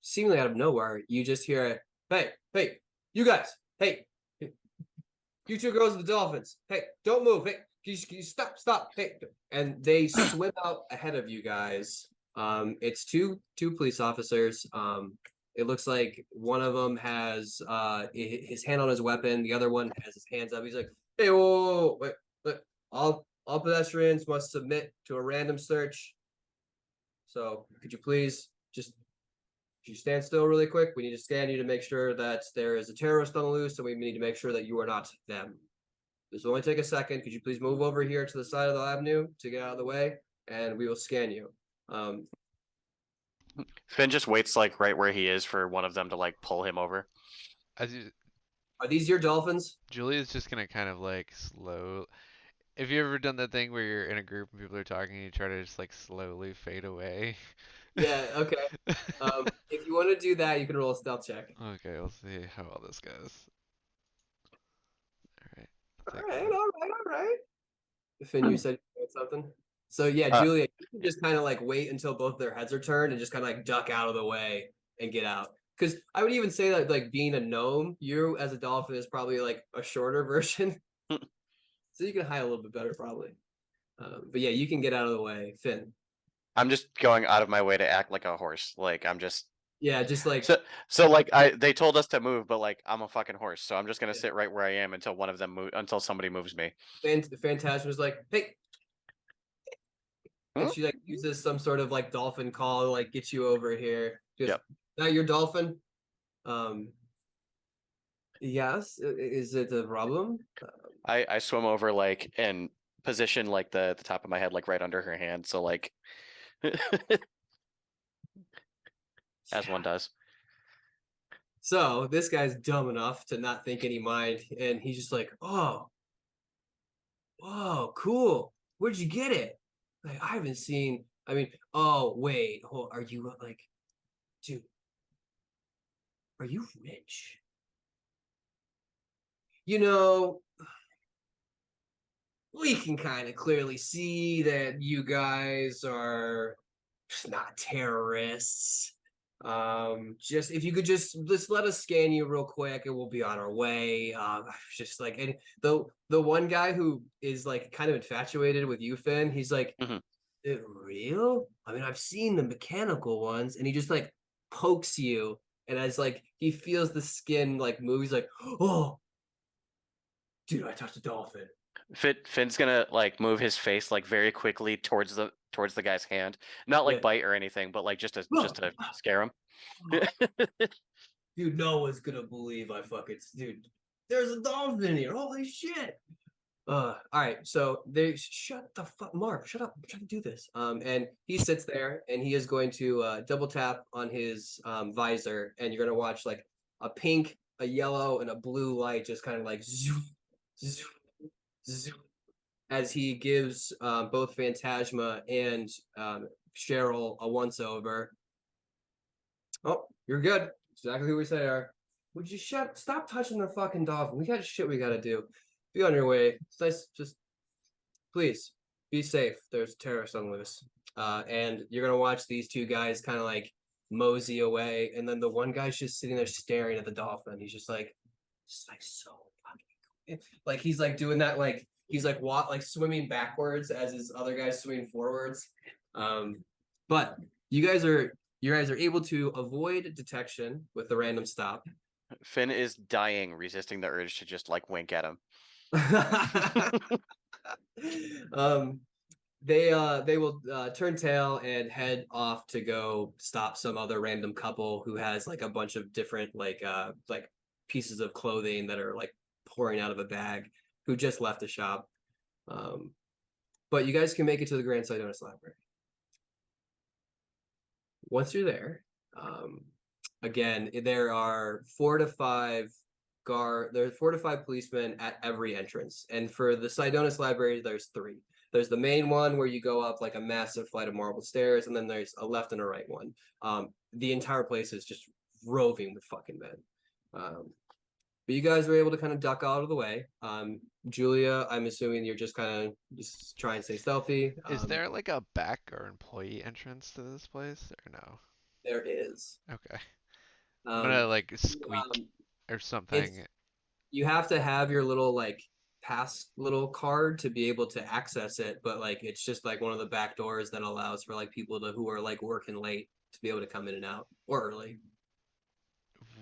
seemingly out of nowhere, you just hear, hey, you guys, hey, you two girls with the dolphins, hey, don't move, hey, can you stop, hey, and they swim out ahead of you guys. It's two police officers. It looks like one of them has his hand on his weapon, the other one has his hands up. He's like, hey, whoa, wait, look, all pedestrians must submit to a random search. So could you please just could you stand still really quick? We need to scan you to make sure that there is a terrorist on the loose, and we need to make sure that you are not them. This will only take a second. Could you please move over here to the side of the avenue to get out of the way, and we will scan you. Finn just waits like right where he is for one of them to like pull him over. As you, Are these your dolphins? Julia's just gonna kind of like slow. Have you ever done that thing where you're in a group and people are talking and you try to just like slowly fade away? Yeah. Okay. If you want to do that, you can roll a stealth check. Okay, we'll see how well this goes. Alright. All right. Finn, you said you had something. So yeah, Uh, Julia, you can just kind of like wait until both their heads are turned and just kind of like duck out of the way and get out. Because I would even say that like being a gnome, you as a dolphin is probably like a shorter version, so you can hide a little bit better probably. But yeah, you can get out of the way, Finn. I'm just going out of my way to act like a horse. Like I'm just Yeah, just like so like they told us to move, but like I'm a fucking horse, so I'm just gonna sit right where I am until one of them until somebody moves me. Phantasm was like, hey, and Hmm? she like uses some sort of like dolphin call to like get you over here. Just Yep. now your dolphin. Yes, is it a problem? I swim over like and position like the top of my head like right under her hand, so like as one does. So this guy's dumb enough to not think any mind, and he's just like, "Oh, whoa, cool. Where'd you get it? Like, I haven't seen. I mean, oh wait, are you like, dude? Are you rich? You know, we can kind of clearly see that you guys are not terrorists. Just if you could just let us scan you real quick and we'll be on our way. Just like, and the one guy who is like kind of infatuated with you, Finn, he's like, Mhm. "Is it real? I mean, I've seen the mechanical ones," and he just like pokes you, and as like he feels the skin like move, he's like, "Oh, dude, I touched a dolphin." Finn's gonna like move his face like very quickly towards the guy's hand, not like Yeah. bite or anything, but like just to scare him. Dude, no one's gonna believe I fucking dude. There's a dolphin here. Holy shit. All right. So they shut the fuck Mark, shut up. I'm trying to do this. And he sits there and he is going to double tap on his visor, and you're gonna watch like a pink, a yellow, and a blue light just kind of like zoom, zoom, zoom, as he gives both Phantasma and Cheryl a once over. Oh, you're good. Exactly who we say are. Would you stop touching the fucking dolphin? We got shit we gotta do. Be on your way. It's nice. Just please be safe. There's terrorists on loose. And you're gonna watch these two guys kind of like mosey away, and then the one guy's just sitting there staring at the dolphin. He's just like so fucking cool. Like he's like doing that like he's like swimming backwards as his other guy's swimming forwards. But you guys are able to avoid detection with the random stop. Finn is dying, resisting the urge to just like wink at him. um, they will turn tail and head off to go stop some other random couple who has like a bunch of different like pieces of clothing that are like pouring out of a bag, who just left the shop. But you guys can make it to the Grand Sidonis Library. Once you're there, again, there are 4 to 5 there are 4 to 5 policemen at every entrance. And for the Sidonis Library, there's 3. There's the main one where you go up like a massive flight of marble stairs, and then there's a left and a right one. The entire place is just roving with fucking men. But you guys were able to kind of duck out of the way. Julia, I'm assuming you're just kind of just try and stay stealthy. Is there like a back or employee entrance to this place or no? There is. Okay. I'm gonna Um, like squeak or it's something. you have to have your little like pass little card to be able to access it, but like it's just like one of the back doors that allows for like people to who are like working late to be able to come in and out or early.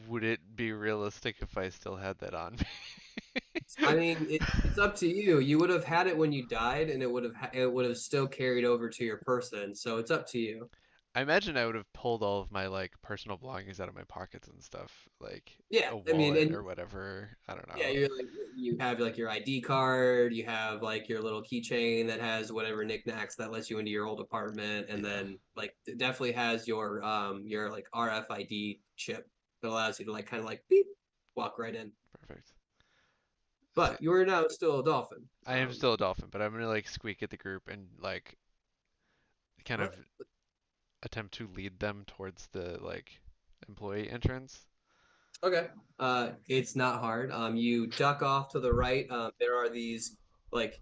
Would it be realistic if I still had that on me? I mean, it's up to you. You would have had it when you died, and it would have still carried over to your person. So it's up to you. I imagine I would have pulled all of my like personal belongings out of my pockets and stuff, like Yeah, a I mean, wallet and or whatever. I don't yeah, know. you're like you have like your ID card, you have like your little keychain that has whatever knickknacks that lets you into your old apartment, and Yeah, then like it definitely has your like RFID chip that allows you to like kind of like beep walk right in. perfect. So But you are now still a dolphin. I am still a dolphin, but I'm gonna like squeak at the group and like kind Let- of attempt to lead them towards the like employee entrance. okay. It's not hard. You duck off to the right. There are these like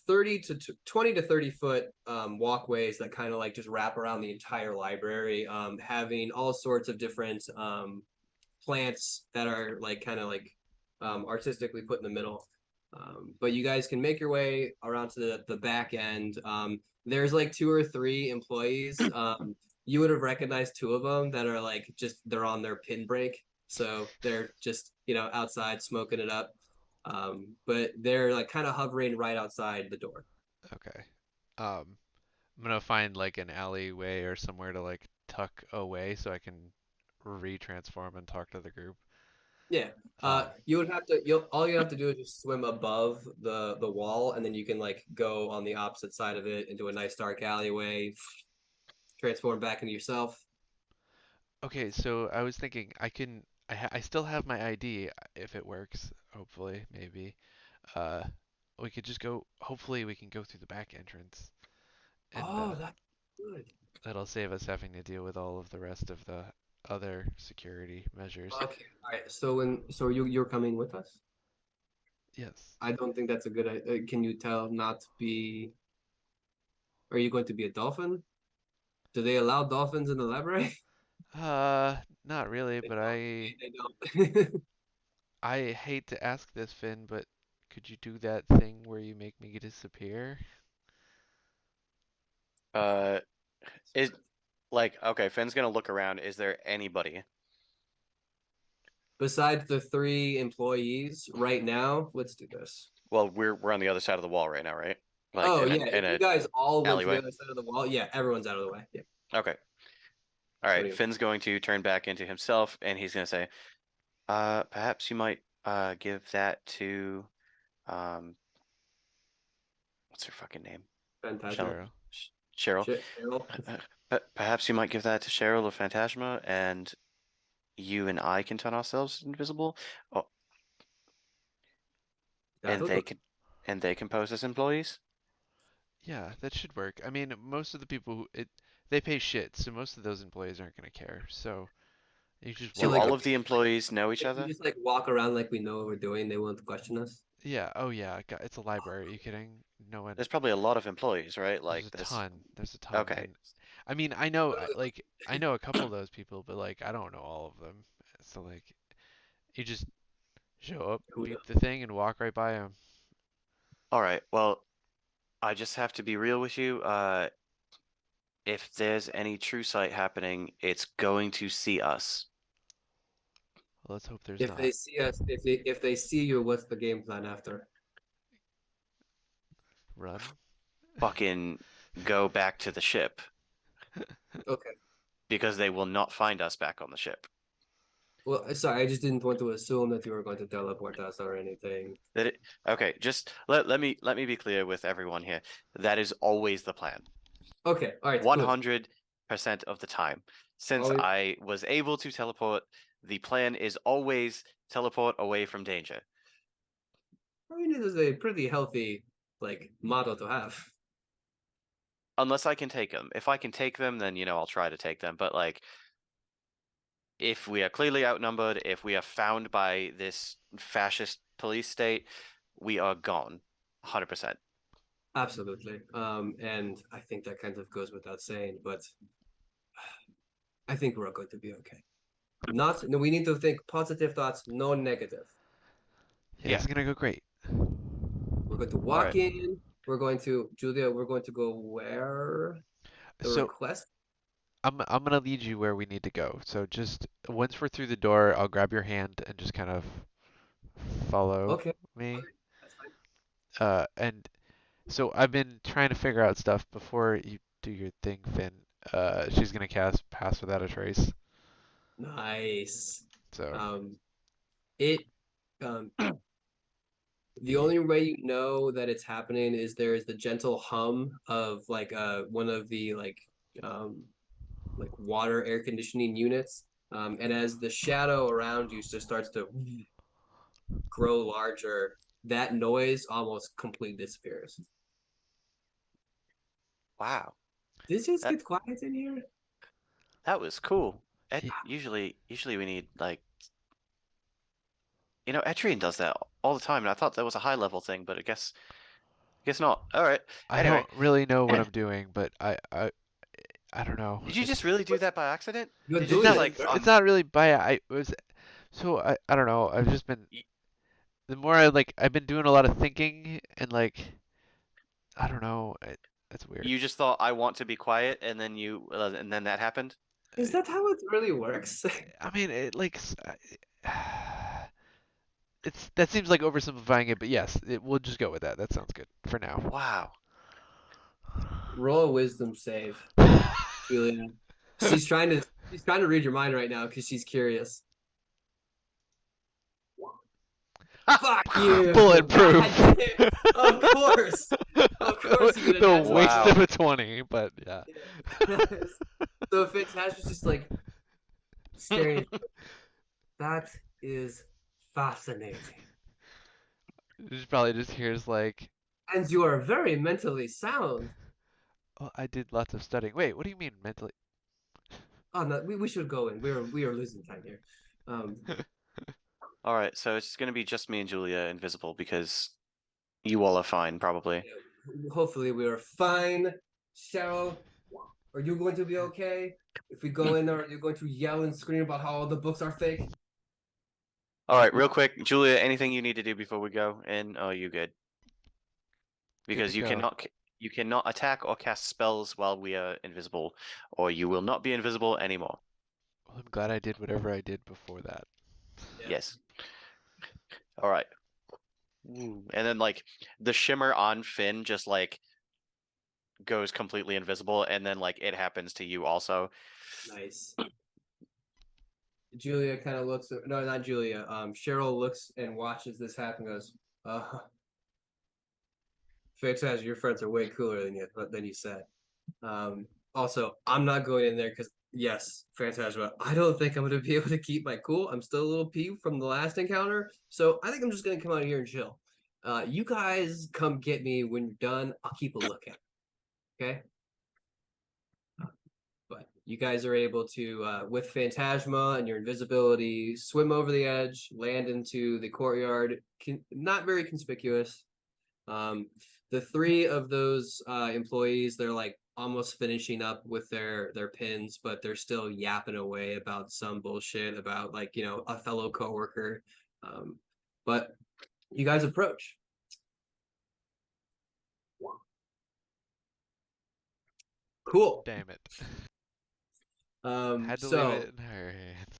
30 to 20 to 30 foot walkways that kind of like just wrap around the entire library, having all sorts of different plants that are like kind of like artistically put in the middle. But you guys can make your way around to the back end. There's like 2 or 3 employees. You would have recognized 2 of them that are like just they're on their pin break. So they're just, outside smoking it up. But they're like kind of hovering right outside the door. Okay. I'm gonna find like an alleyway or somewhere to like tuck away so I can retransform and talk to the group. Yeah. Um, You would have to you'll all you have to do is just swim above the wall, and then you can like go on the opposite side of it into a nice dark alleyway, transform back into yourself. okay, so I was thinking I still have my ID if it works, hopefully, maybe. Uh, we could just go, hopefully we can go through the back entrance and Oh, that's good. that'll save us having to deal with all of the rest of the other security measures. Okay. All right. So you're coming with us? Yes. I don't think that's a good idea. Can you tell not to be? Are you going to be a dolphin? Do they allow dolphins in the library? Not really, They but don't. I They don't. I hate to ask this, Finn, but could you do that thing where you make me disappear? Uh, is like okay, Finn's gonna look around. Is there anybody? Besides the 3 employees right now, let's do this. Well, we're on the other side of the wall right now, right? Like Oh in yeah, if in you a guys all went to the alleyway. other side of the wall, yeah, everyone's out of the way. Yeah. Okay. All What right. do you? Finn's going to turn back into himself, and he's gonna say, perhaps you might give that to um, what's her fucking name? Shell Phantasma. Cheryl. Cheryl. Shit. Errol. Perhaps you might give that to Cheryl or Phantasma, and you and I can turn ourselves invisible. Oh, and That'll do. they can pose as employees. Yeah, that should work. I mean, most of the people they pay shit, so most of those employees aren't gonna care. So you just So Do walk like all up. of the employees know each if we other? just like walk around like we know what we're doing, they won't question us. Yeah, oh yeah, it's a library. Are you kidding? No one. There's probably a lot of employees, right? There's Like a this. ton. There's a ton, Okay. and I mean, I know a couple of those people, but like I don't know all of them. So like you just show up, Who beep knows? the thing, and walk right by them. All right. Well, I just have to be real with you. If there's any true sight happening, it's going to see us. Well, let's hope there's If they not. see us, if they see you, what's the game plan after? Run. Fucking go back to the ship Okay. because they will not find us back on the ship. Well, sorry, I just didn't want to assume that you were going to teleport us or anything. Okay, just let me be clear with everyone here. That is always the plan. Okay, all right, good. 100% of the time. Since Always, I was able to teleport, the plan is always teleport away from danger. I mean, it is a pretty healthy like motto to have. Unless I can take them. If I can take them, then I'll try to take them. But like if we are clearly outnumbered, if we are found by this fascist police state, we are gone. 100%. Absolutely. And I think that kind of goes without saying, but I think we're going to be okay. Not, no, we need to think positive thoughts, no negative. Yeah, Yeah. it's gonna go great. We're going to All walk right. in. We're going to, Julia, we're going to go where the So request. I'm gonna lead you where we need to go. So just once we're through the door, I'll grab your hand and just kind of follow Okay, all me. right, that's fine. And so I've been trying to figure out stuff before you do your thing, Finn. She's gonna cast Pass Without a Trace. Nice. So Um, it, the only way you know that it's happening is there is the gentle hum of like one of the um water air conditioning units. And as the shadow around you just starts to grow larger, that noise almost completely disappears. Wow. Did it just That get quiet in here? that was cool. y- Usually we need like Etrian does that all the time, and I thought that was a high level thing, but I guess not. All right. I Anyway, don't really know what did I'm doing, but I don't know. you just really do that by accident? You're Did you It's doing just not it, like sir. it's not really by I it was so I don't know. I've just been y- the more I've been doing a lot of thinking and like I don't know. It's weird. you just thought I want to be quiet, and then that happened? Is that how it really works? I mean, it's that seems like oversimplifying it, but yes, we'll just go with that. That sounds good for now. Wow. Roll a wisdom save, Julia. She's trying to read your mind right now because she's curious. Fuck you. Bulletproof. God damn. Of course. Of course you get a The natural waste 20. of Wow. a 20, but yeah. Yeah. So Fantash was just like staring at you. That is fascinating. She probably just hears like, And you are very mentally sound. "Oh, I did lots of studying." Wait, what do you mean mentally? Oh no, we should go in. We are losing time here. Um All right, so it's gonna be just me and Julia invisible because you all are fine, probably. hopefully we are fine. Cheryl, are you going to be okay? If we go in there, are you going to yell and scream about how all the books are fake? All right, real quick, Julia, anything you need to do before we go? And oh, you good? Good to Because you go. cannot you cannot attack or cast spells while we are invisible, or you will not be invisible anymore. Well, I'm glad I did whatever I did before that. Yeah. Yes. All right. Ooh. And then like the shimmer on Finn just like goes completely invisible, and then like it happens to you also. Nice. Julia kind of looks. No, not Julia. Cheryl looks and watches this happen. And goes, fantastic. Your friends are way cooler than you said. Also, I'm not going in there because yes, Phantasma. I don't think I'm gonna be able to keep my cool. I'm still a little peeved from the last encounter, so I think I'm just gonna come out here and chill. You guys come get me when you're done. I'll keep a lookout. Okay. But you guys are able to, with Phantasma and your invisibility, swim over the edge, land into the courtyard. Not very conspicuous. Um, the three of those employees, they're like almost finishing up with their pins, but they're still yapping away about some bullshit about like a fellow coworker. Um, but you guys approach. Cool. Damn it. Um, Had to leave so it in her hands.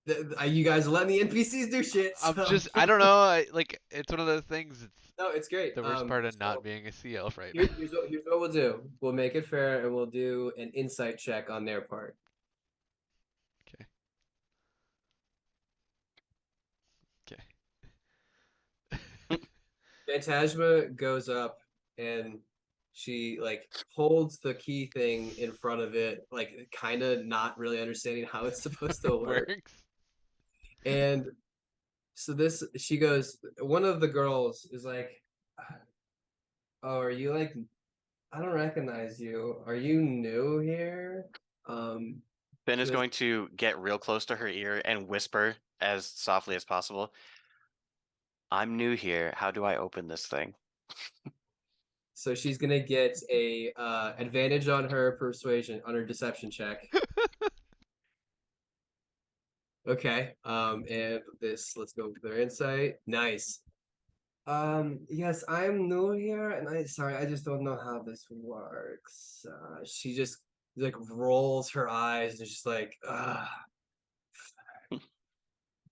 You guys are letting the NPCs do shit. So I don't know. It's one of those things. It's no, it's great. the worst part of not So being a sea elf right now. here's what we'll do. We'll make it fair, and we'll do an insight check on their part. Okay. Okay. Phantasma goes up and she like holds the key thing in front of it, like kind of not really understanding how it's supposed to work. Works. And so she goes, one of the girls is like, "Oh, are you like? I don't recognize you. Are you new here?" Ben She is goes, going to get real close to her ear and whisper as softly as possible. I'm new here. How do I open this thing? so she's gonna get a advantage on her persuasion on her deception check. Okay. And this, let's go with their insight. Nice. Yes, I'm new here, and I just don't know how this works. She just like rolls her eyes and just like,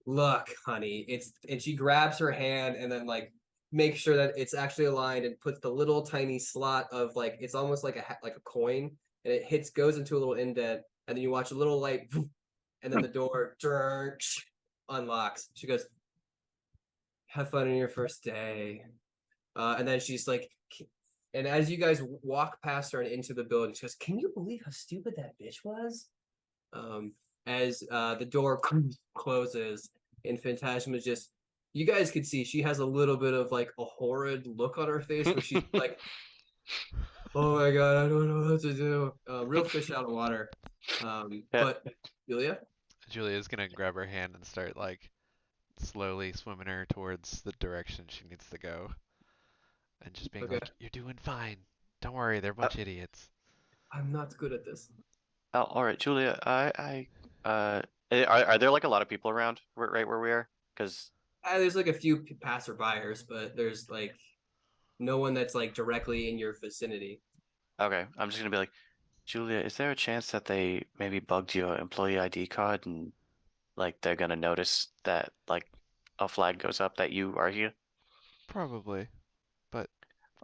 look, honey, and she grabs her hand and then like makes sure that it's actually aligned and puts the little tiny slot of like it's almost like a coin, and it goes into a little indent, and then you watch a little light, and then the door unlocks. She goes, "Have fun on your first day." And then she's like, and as you guys walk past her and into the building, she goes, "Can you believe how stupid that bitch was?" Um, as the door closes, and Phantasma just, you guys could see she has a little bit of like a horrid look on her face where she's like, "Oh my god, I don't know what to do." Real fish out of water. Yeah. But Julia, Julia's gonna grab her hand and start like slowly swimming her towards the direction she needs to go, and just being okay, like, "You're doing fine. Don't worry, they're a Uh, bunch of idiots." I'm not good at this. oh, all right, Julia. Are there like a lot of people around right where we are? Because There's like a few passerbyers, but there's like no one that's like directly in your vicinity. okay, I'm just gonna be like, Julia, is there a chance that they maybe bugged your employee ID card and like they're gonna notice that like a flag goes up that you are here? Probably, but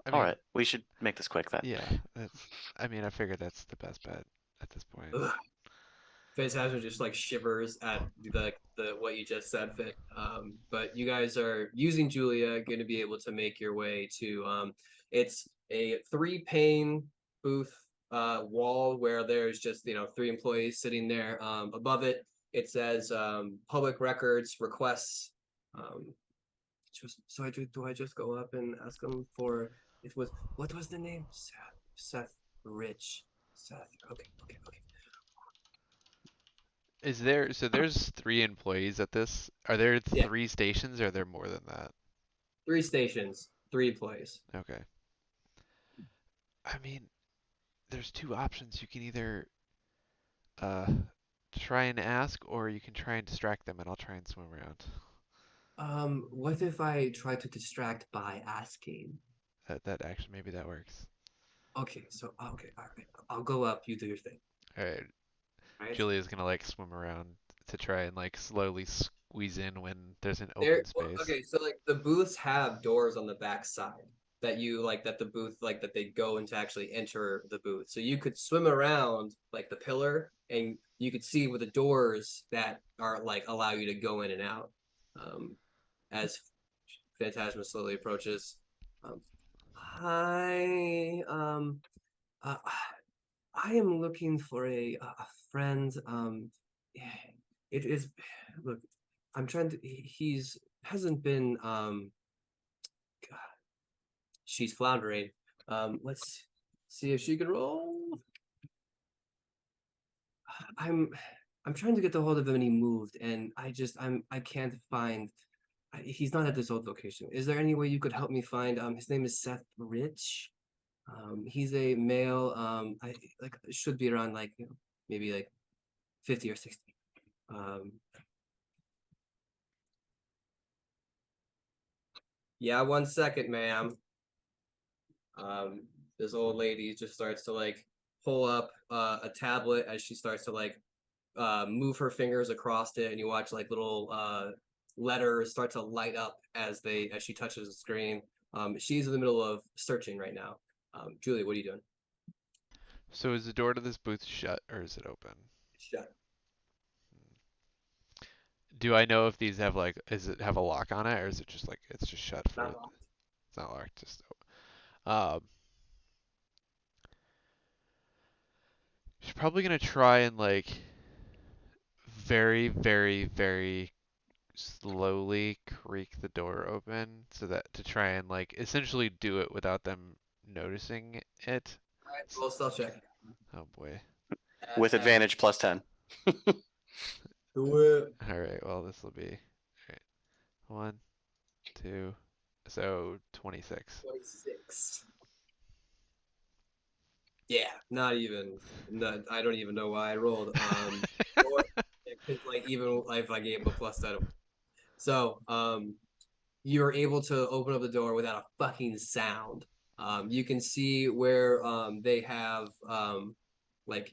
I All mean, right, we should make this quick then. yeah, that's. I mean, I figured that's the best bet at this point. Ugh. Phantasm just like shivers at the what you just said, Fit. But you guys are using Julia, going to be able to make your way to it's a 3-pane booth wall where there's just 3 employees sitting there. Above it, it says public records requests. Um, do I just go up and ask them for it was what was the name? Seth Rich. Seth. Okay. There's 3 employees at this. Are there Yeah, 3 stations or are there more than that? 3 stations, 3 employees. Okay. I mean, there's 2 options. You can either uh try and ask or you can try and distract them and I'll try and swim around. What if I try to distract by asking? That actually maybe that works. Okay, okay, all right. I'll go up. You do your thing. All right. All right. Julia's gonna like swim around to try and like slowly squeeze in when there's an There. open Well, space. okay, so like the booths have doors on the back side that you like that the booth like that they go in to actually enter the booth. So you could swim around like the pillar, and you could see with the doors that are like allow you to go in and out. Um, as Phantasma slowly approaches. Um, Hi. Uh, I am looking for a friend. It is. Look, I'm trying to. He's hasn't been. God, she's floundering. Let's see if she can roll. I'm. I'm trying to get the hold of him, and he moved, and I can't find. He's not at this old location. Is there any way you could help me find? His name is Seth Rich. He's a male. I like should be around like maybe like 50 or 60. Um, yeah, 1 second, ma'am. This old lady just starts to like pull up a tablet as she starts to like move her fingers across it, and you watch like little letters start to light up as she touches the screen. She's in the middle of searching right now. Julie, what are you doing? So is the door to this booth shut or is it open? Shut. Do I know if these have like, is it have a lock on it or is it just like it's just shut for? Not locked. It's not locked, just open. She's probably gonna try and like very, very, very slowly creak the door open so that to try and like essentially do it without them noticing it. All right, roll stealth check. Oh boy. With advantage plus 10. Do it. All right. Well, this will be all right. 1, 2, so 26. 26. Yeah, not even. No, I don't even know why I rolled. Or like even if I gave him a plus 10. So, you're able to open up the door without a fucking sound. You can see where they have like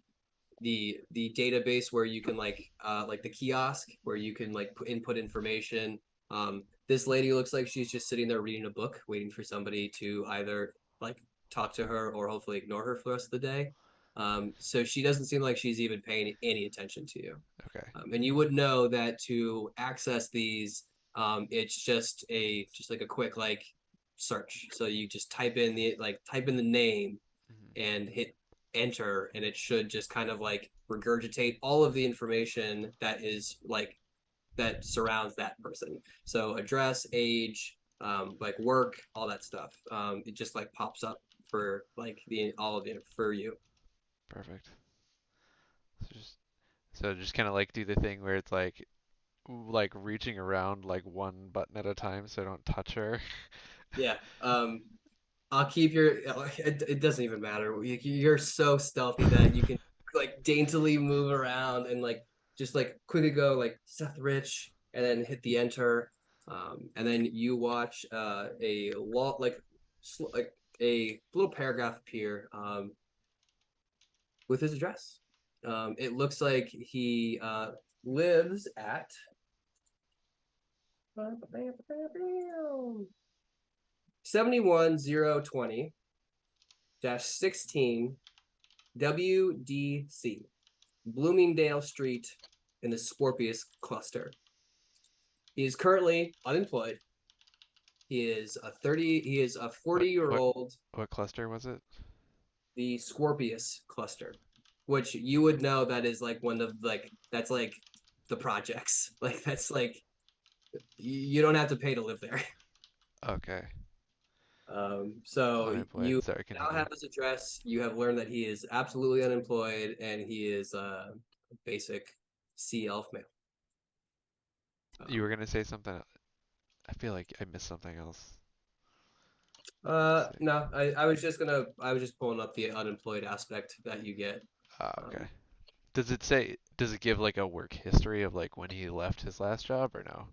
the database where you can like the kiosk where you can like input information. This lady looks like she's just sitting there reading a book, waiting for somebody to either like talk to her or hopefully ignore her for the rest of the day. So she doesn't seem like she's even paying any attention to you. Okay. And you would know that to access these, it's just like a quick like search. So you just type in the name Mhm. and hit enter, and it should just kind of like regurgitate all of the information that is like that surrounds that person. So address, age, like work, all that stuff. It just like pops up for like the all of it for you. Perfect. So just kind of like do the thing where it's like reaching around like one button at a time so I don't touch her. Yeah. I'll keep your. It doesn't even matter. You're so stealthy that you can like daintily move around and like just like quickly go like Seth Rich and then hit the enter, and then you watch a law like a little paragraph appear with his address. It looks like he lives at 71020 16 WDC, Bloomingdale Street in the Scorpius cluster. He is currently unemployed. He is a 40-year-old, What cluster was it? the Scorpius cluster, which you would know that is like one of like that's like the projects. Like that's like you don't have to pay to live there. Okay. So you Unemployed. Sorry, now continue. have his address. You have learned that he is absolutely unemployed and he is basic sea elf male. You were gonna say something. I feel like I missed something else. No, I was just pulling up the unemployed aspect that you get. Ah, okay. Um, Does it give like a work history of like when he left his last job or no?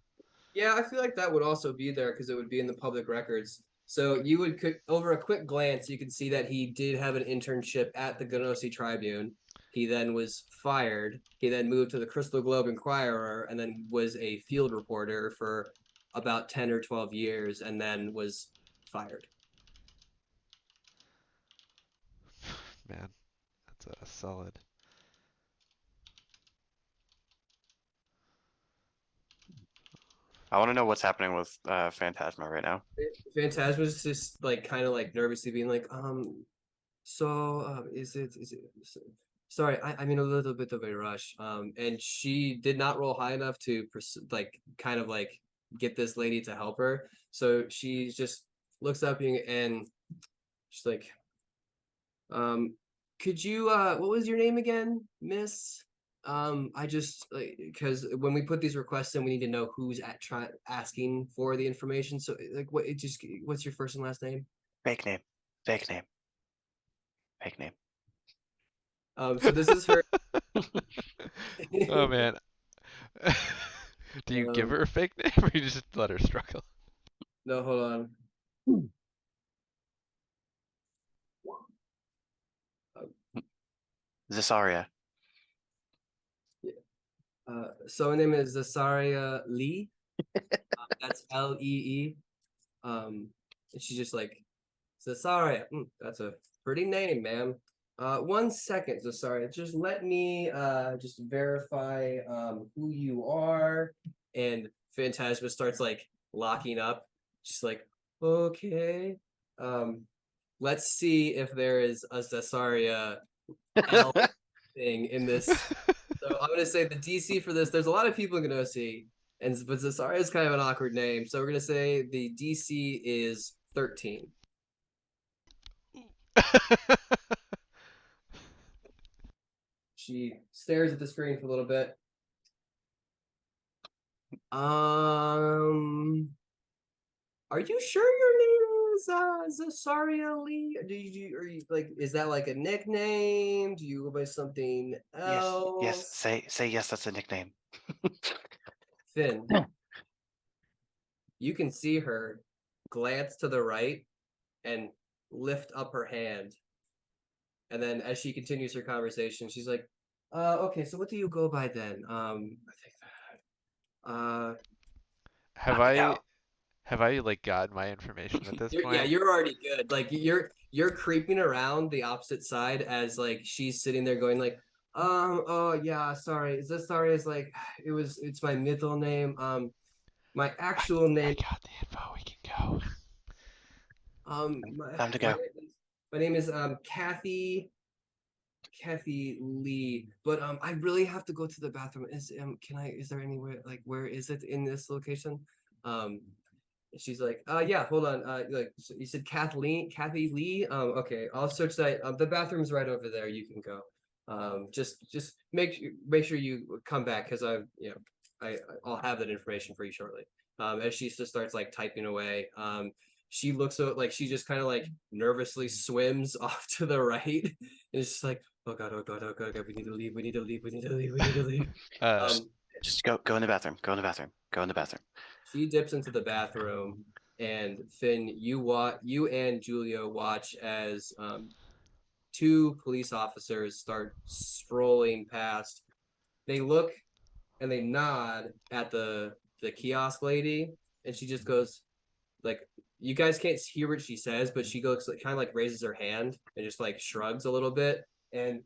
yeah, I feel like that would also be there because it would be in the public records. So you would over a quick glance, you could see that he did have an internship at the Gnosi Tribune. He then was fired. He then moved to the Crystal Globe Inquirer and then was a field reporter for about 10 or 12 years and then was fired. Man, that's a solid. I want to know what's happening with Phantasma right now. Phantasma's just like kind of like nervously being like, so is it sorry, I'm in a little bit of a rush. And she did not roll high enough to like kind of like get this lady to help her. So she just looks up and she's like, um, could you what was your name again, Miss? I just like because when we put these requests in, we need to know who's asking for the information. So like what's your first and last name? Fake name. Fake name. Fake name. So this is her. Oh man. Do you give um, her a fake name or you just let her struggle? no, hold on. Zesaria. So her name is Zasaria Lee. That's Lee. And she's just like, Zasaria. That's a pretty name, ma'am. 1 second, Zasaria. Just let me just verify who you are. And Phantasma starts like locking up. She's like, okay. Um, let's see if there is a Zasaria L thing in this. So I'm gonna say the DC for this. There's a lot of people in Gnosi, but Zasaria is kind of an awkward name. So we're gonna say the DC is 13. She stares at the screen for a little bit. Are you sure your name is Zasaria Lee? Are you like, is that like a nickname? Do you go by something Yes. else? Say yes. That's a nickname. Finn, you can see her glance to the right and lift up her hand. And then as she continues her conversation, she's like, okay, so what do you go by then? I think Have I have I like gotten my information at this yeah, point? you're already good. Like you're creeping around the opposite side as like she's sitting there going like, oh yeah, sorry. Is this sorry is like it's my middle name. My I actual I name, got the info. We can go. my Time to my go. my name is Kathy Lee, but I really have to go to the bathroom. Is there anywhere like where is it in this location? Um she's like, yeah, hold on. Like so you said Kathy Lee. Okay, I'll search that. The bathroom's right over there. You can go. Just make sure you come back because I'll have that information for you shortly. As she just starts like typing away. She looks like she just kind of like nervously swims off to the right. And it's just like, oh god, oh god, oh god, oh god, we need to leave, we need to leave, we need to leave, we need to leave. Uh, Just Um, just go in the bathroom. Go in the bathroom. Go in the bathroom. she dips into the bathroom, and Finn, you and Julia watch as two police officers start strolling past. They look and they nod at the kiosk lady, and she just goes like, you guys can't hear what she says, but she goes like, kind of like raises her hand and just like shrugs a little bit, and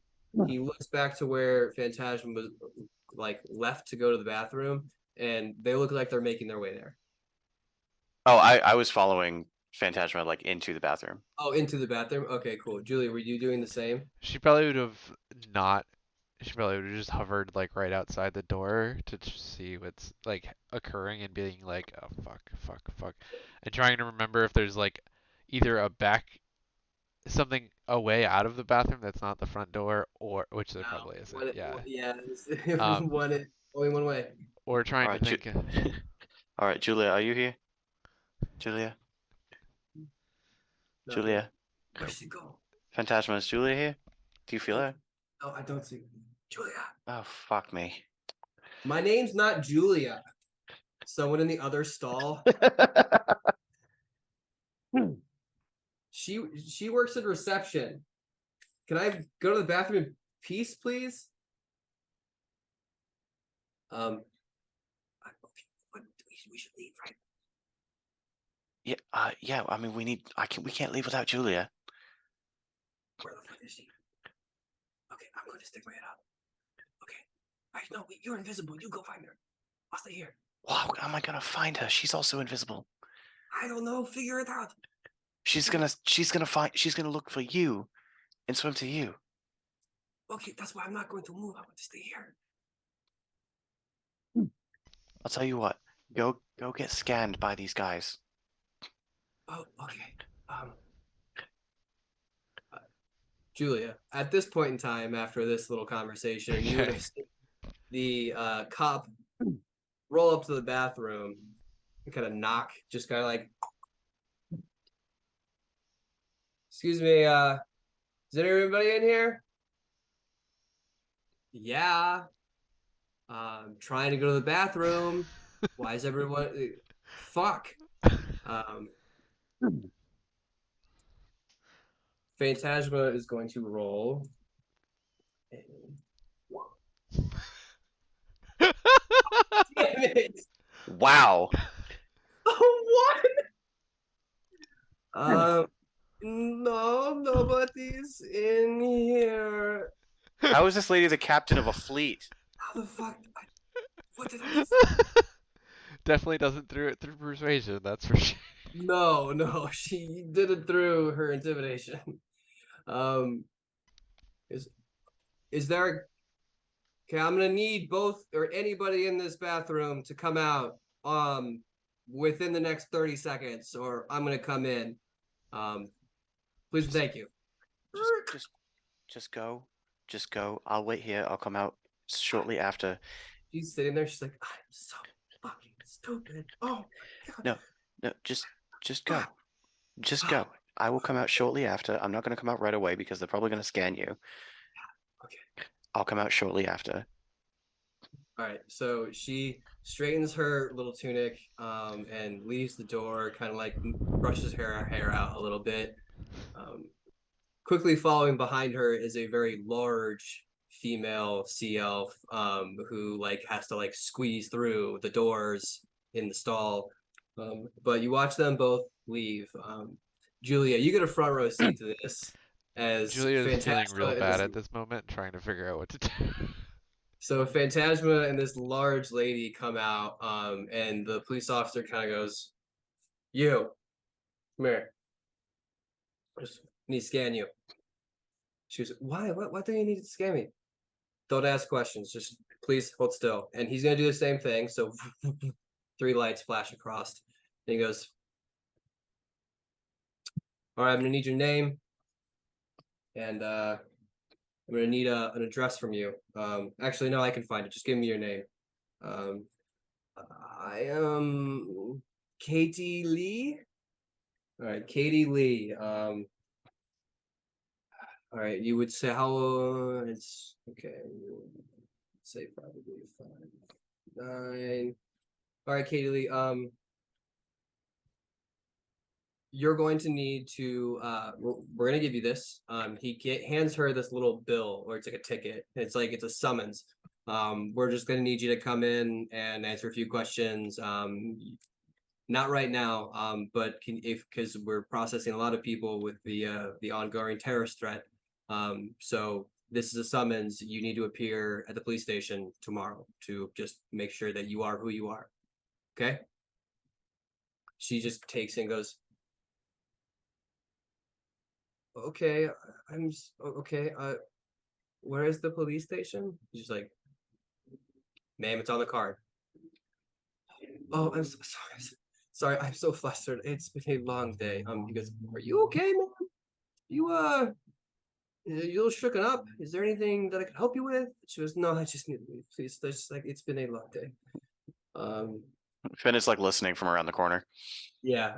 he looks back to where Phantasm was like left to go to the bathroom, and they look like they're making their way there. Oh, I was following Phantasma like into the bathroom. Oh, into the bathroom? Okay, cool. Julie, were you doing the same? she probably would have not. She probably would have just hovered like right outside the door to see what's like occurring and being like, oh fuck, fuck, fuck, and trying to remember if there's like either a back something a way out of the bathroom that's not the front door, or which there No. probably isn't. Yeah. Yeah, Um, only one way. or All trying to right, think. all right, Julia, are you here? Julia, Nothing. Julia, Where'd she go? Phantasma, is Julia here? Do you feel her? Oh, I don't see Julia. Oh, fuck me. My name's not Julia. Someone in the other stall. She works in reception. Can I go to the bathroom in peace, please? Okay, we should leave, right? Yeah. I mean, we can't leave without Julia. Where the fuck is she? Okay, I'm going to stick my head out. Okay. All right, no, wait, you're invisible. You go find her. I'll stay here. Wow, how am I gonna find her? She's also invisible. I don't know. Figure it out. She's gonna look for you and swim to you. Okay, that's why I'm not going to move. I want to stay here. I'll tell you what. Go get scanned by these guys. Oh, okay. Julia, at this point in time, after this little conversation, you would Okay. have seen the cop roll up to the bathroom and kind of knock, just kind of like, excuse me, is there anybody in here? Yeah. Trying to go to the bathroom. Why is everyone fuck? Um Phantasma is going to roll. minute. Wow. What? No, nobody's in here. How is this lady the captain of a fleet? How the fuck? What did I just? Definitely doesn't through it through persuasion, that's for sure. No, she did it through her intimidation. Um, is there? Okay, I'm gonna need both or anybody in this bathroom to come out within the next 30 seconds, or I'm gonna come in. Please, thank you. Just go. Just go. I'll wait here. I'll come out shortly after. She's sitting there. She's like, I'm so fucking stupid. Oh my god. No, just go. Just go. I will come out shortly after. I'm not going to come out right away because they're probably going to scan you. Okay. I'll come out shortly after. All right. So she straightens her little tunic and leaves the door, kind of like brushes her hair out a little bit. Quickly following behind her is a very large female sea elf who like has to like squeeze through the doors in the stall. But you watch them both leave. Julia, you get a front row seat to this as Julia's feeling Phantasma real and bad this. at this moment, trying to figure out what to do. So Phantasma and this large lady come out, and the police officer kind of goes, "You, come here. Just need to scan you." She goes, "Why? What do you need to scan me? Don't ask questions. Just please hold still." And he's gonna do the same thing. So 3 lights flash across, and he goes, "All right, I'm gonna need your name, and I'm gonna need an address from you. Actually, no, I can find it. Just give me your name. Um, I am Katie Lee. All right, Katie Lee. All right, you would say how it's okay. Say probably 5, 9. All right, Katie Lee. You're going to need to. We're gonna give you this. Hands her this little bill, or it's like a ticket. It's a summons. We're just gonna need you to come in and answer a few questions. Not right now, but because we're processing a lot of people with the ongoing terrorist threat. So this is a summons. You need to appear at the police station tomorrow to just make sure that you are who you are. Okay? She just takes and goes, "Okay, okay. Where is the police station?" She's like, "Ma'am, it's on the card." "Oh, I'm so sorry. Sorry, I'm so flustered. It's been a long day." He goes, "Are you okay, man? You you're a little shooken up. Is there anything that I could help you with?" She goes, "No, I just need to leave, please. There's just like it's been a long day." Um, Finn is like listening from around the corner. yeah.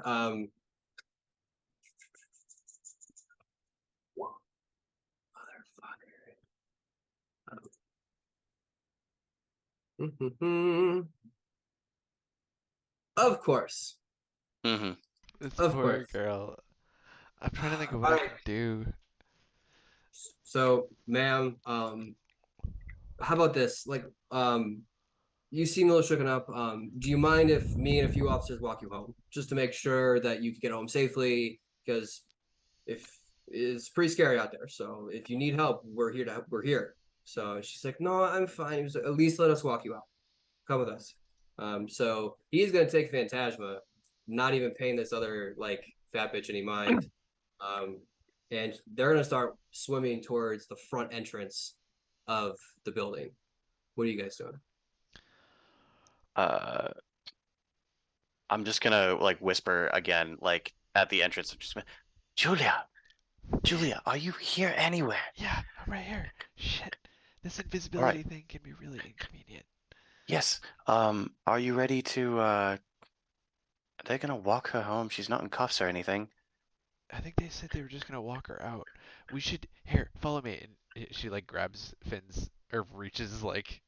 Motherfucker. Of course. Mm-hmm. This Of poor course. girl. I'm trying to think of what All I right. can do. So, ma'am, how about this? Like, you seem a little shooken up. Do you mind if me and a few officers walk you home just to make sure that you can get home safely? Because if it's pretty scary out there, so if you need help, we're here to help. We're here. So she's like, "No, I'm fine." He was like, "At least let us walk you out. Come with us." So he's gonna take Phantasma, not even paying this other like fat bitch any mind. Um, and they're gonna start swimming towards the front entrance of the building. What are you guys doing? Uh, I'm just gonna like whisper again, like at the entrance. Just, Julia, are you here anywhere? Yeah, I'm right here. Shit. This All invisibility right. thing can be really inconvenient. Yes. Are you ready to? They're gonna walk her home. She's not in cuffs or anything. I think they said they were just gonna walk her out. We should here, follow me. And she like grabs Finn's or reaches like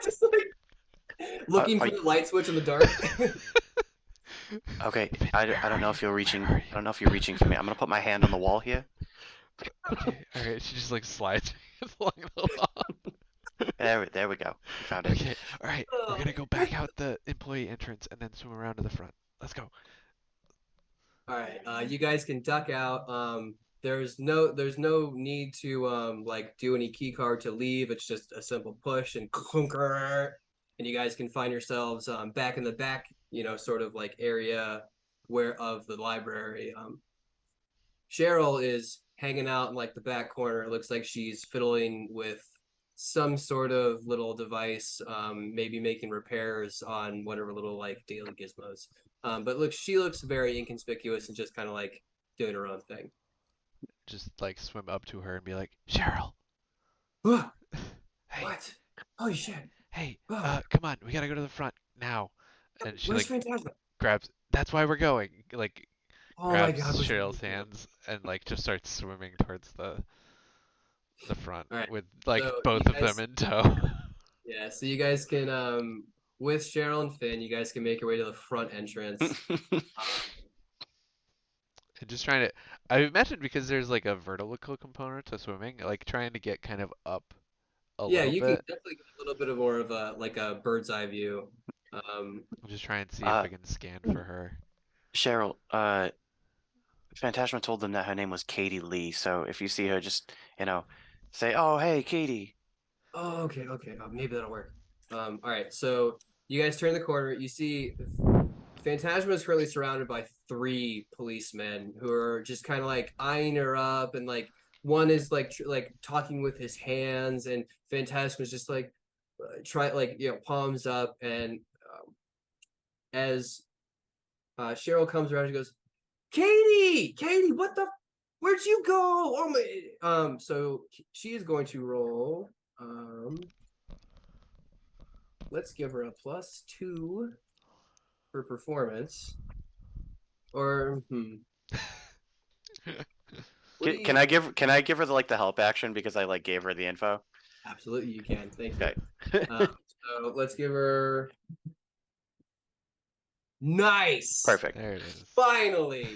Just like looking Are for the light switch in the dark. okay. Finn, I where don't are know you? if you're reaching. Where are I you? don't know if you're reaching for me. I'm gonna put my hand on the wall here. Okay, alright, she just like slides along the wall. There we go. We found it. Okay, all right. We're gonna go back out the employee entrance and then swim around to the front. Let's go. All right, you guys can duck out. There's no need to like do any key card to leave. It's just a simple push and clunker, and you guys can find yourselves back in the back, sort of like area where of the library. Cheryl is hanging out in like the back corner. It looks like she's fiddling with some sort of little device, maybe making repairs on whatever little like daily gizmos. But look, she looks very inconspicuous and just kind of like doing her own thing. Just like swim up to her and be like, Cheryl, What? hey, Holy shit! hey, Oh, come on, we gotta go to the front now. And she where's like Phantasma? grabs. That's why we're going. Like Oh my grabs god, where's Cheryl's Phantasma? hands and like just starts swimming towards the front All right, with like so you both of them guys, in tow. yeah, so you guys can with Cheryl and Finn, you guys can make your way to the front entrance. And just trying to. I imagine because there's like a vertical component to swimming, like trying to get kind of up a Yeah, little you can bit. definitely get a little bit of more of a like a bird's eye view. I'll just try and see if uh, I can scan for her. Cheryl, Phantasma told them that her name was Katie Lee, so if you see her, just, say, "Oh, hey, Katie." Oh, okay, okay. Maybe that'll work. All right. So you guys turn the corner. You see Phantasma is currently surrounded by three policemen who are just kind of like eyeing her up, and like one is like like talking with his hands, and Phantasma is just like try like palms up, and as Cheryl comes around, she goes, Katie, what the? Where'd you go? Oh my! So she is going to roll. Let's give her a +2 for performance. Or what do Can you? I give her the help action because I like gave her the info? Absolutely, you can. Thank you. Okay. So let's give her. Nice. Perfect. There it is. Finally.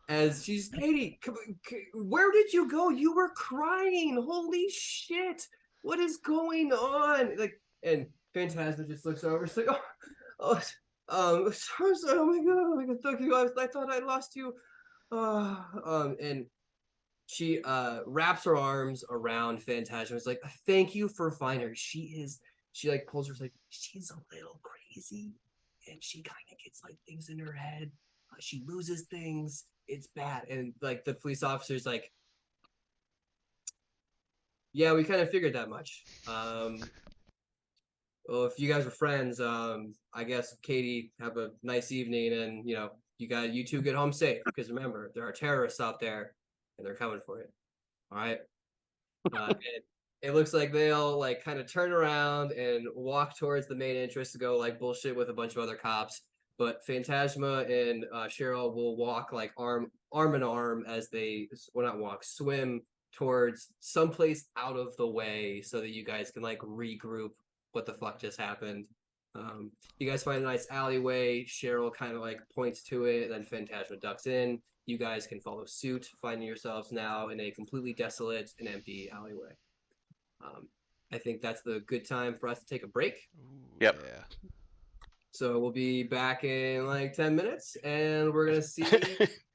As she's Katie, where did you go? You were crying. Holy shit! What is going on? Like, and Phantasma just looks over. She's like, so, oh my god, thank you. I thought I lost you. And she wraps her arms around Phantasma. It's like, thank you for finding her. She like pulls her, like, she's a little crazy, and she kind of gets like things in her head. She loses things. It's bad. And like the police officer's like, yeah, we kind of figured that much. Well, if you guys are friends, I guess Katie, have a nice evening, and you two get home safe, because remember, there are terrorists out there, and they're coming for you. All right. And it looks like they'll like kind of turn around and walk towards the main entrance to go like bullshit with a bunch of other cops. But Phantasma and Cheryl will walk like arm in arm as they, well, not walk, swim towards someplace out of the way so that you guys can like regroup what the fuck just happened. You guys find a nice alleyway. Cheryl kind of like points to it, then Phantasma ducks in. You guys can follow suit, finding yourselves now in a completely desolate and empty alleyway. I think that's the good time for us to take a break. Ooh, Yep. yeah. So we'll be back in like 10 minutes, and we're gonna see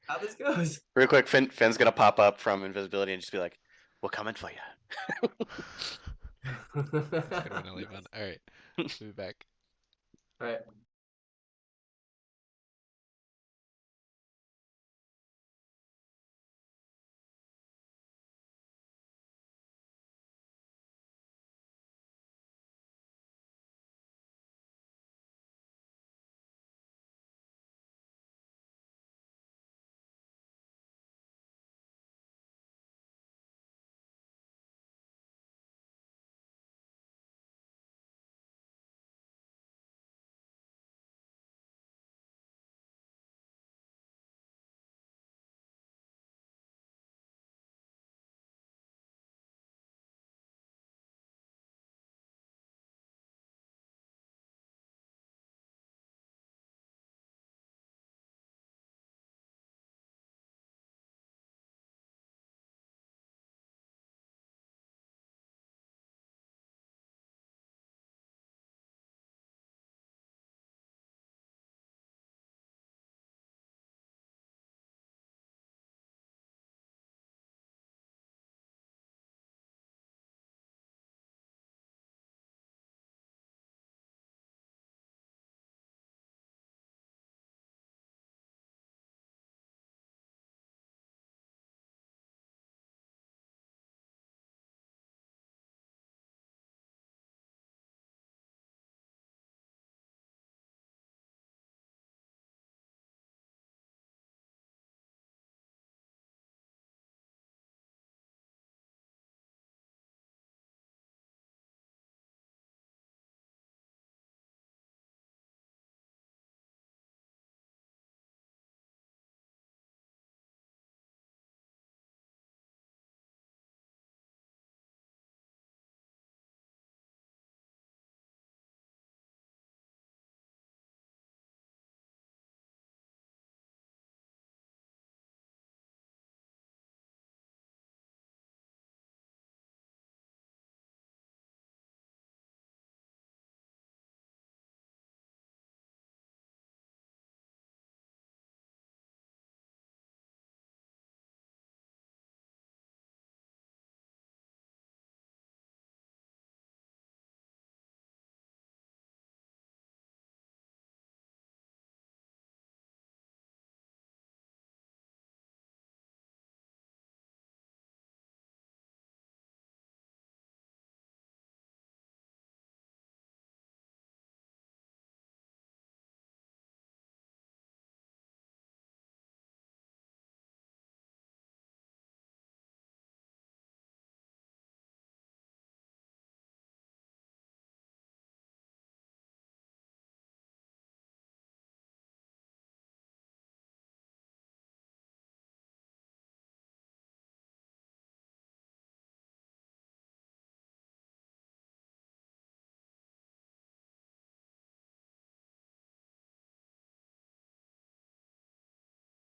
how this goes. Real quick, Finn's gonna pop up from invisibility and just be like, "We're coming for you." It's a good one to leave on. All right. We'll be back. All right.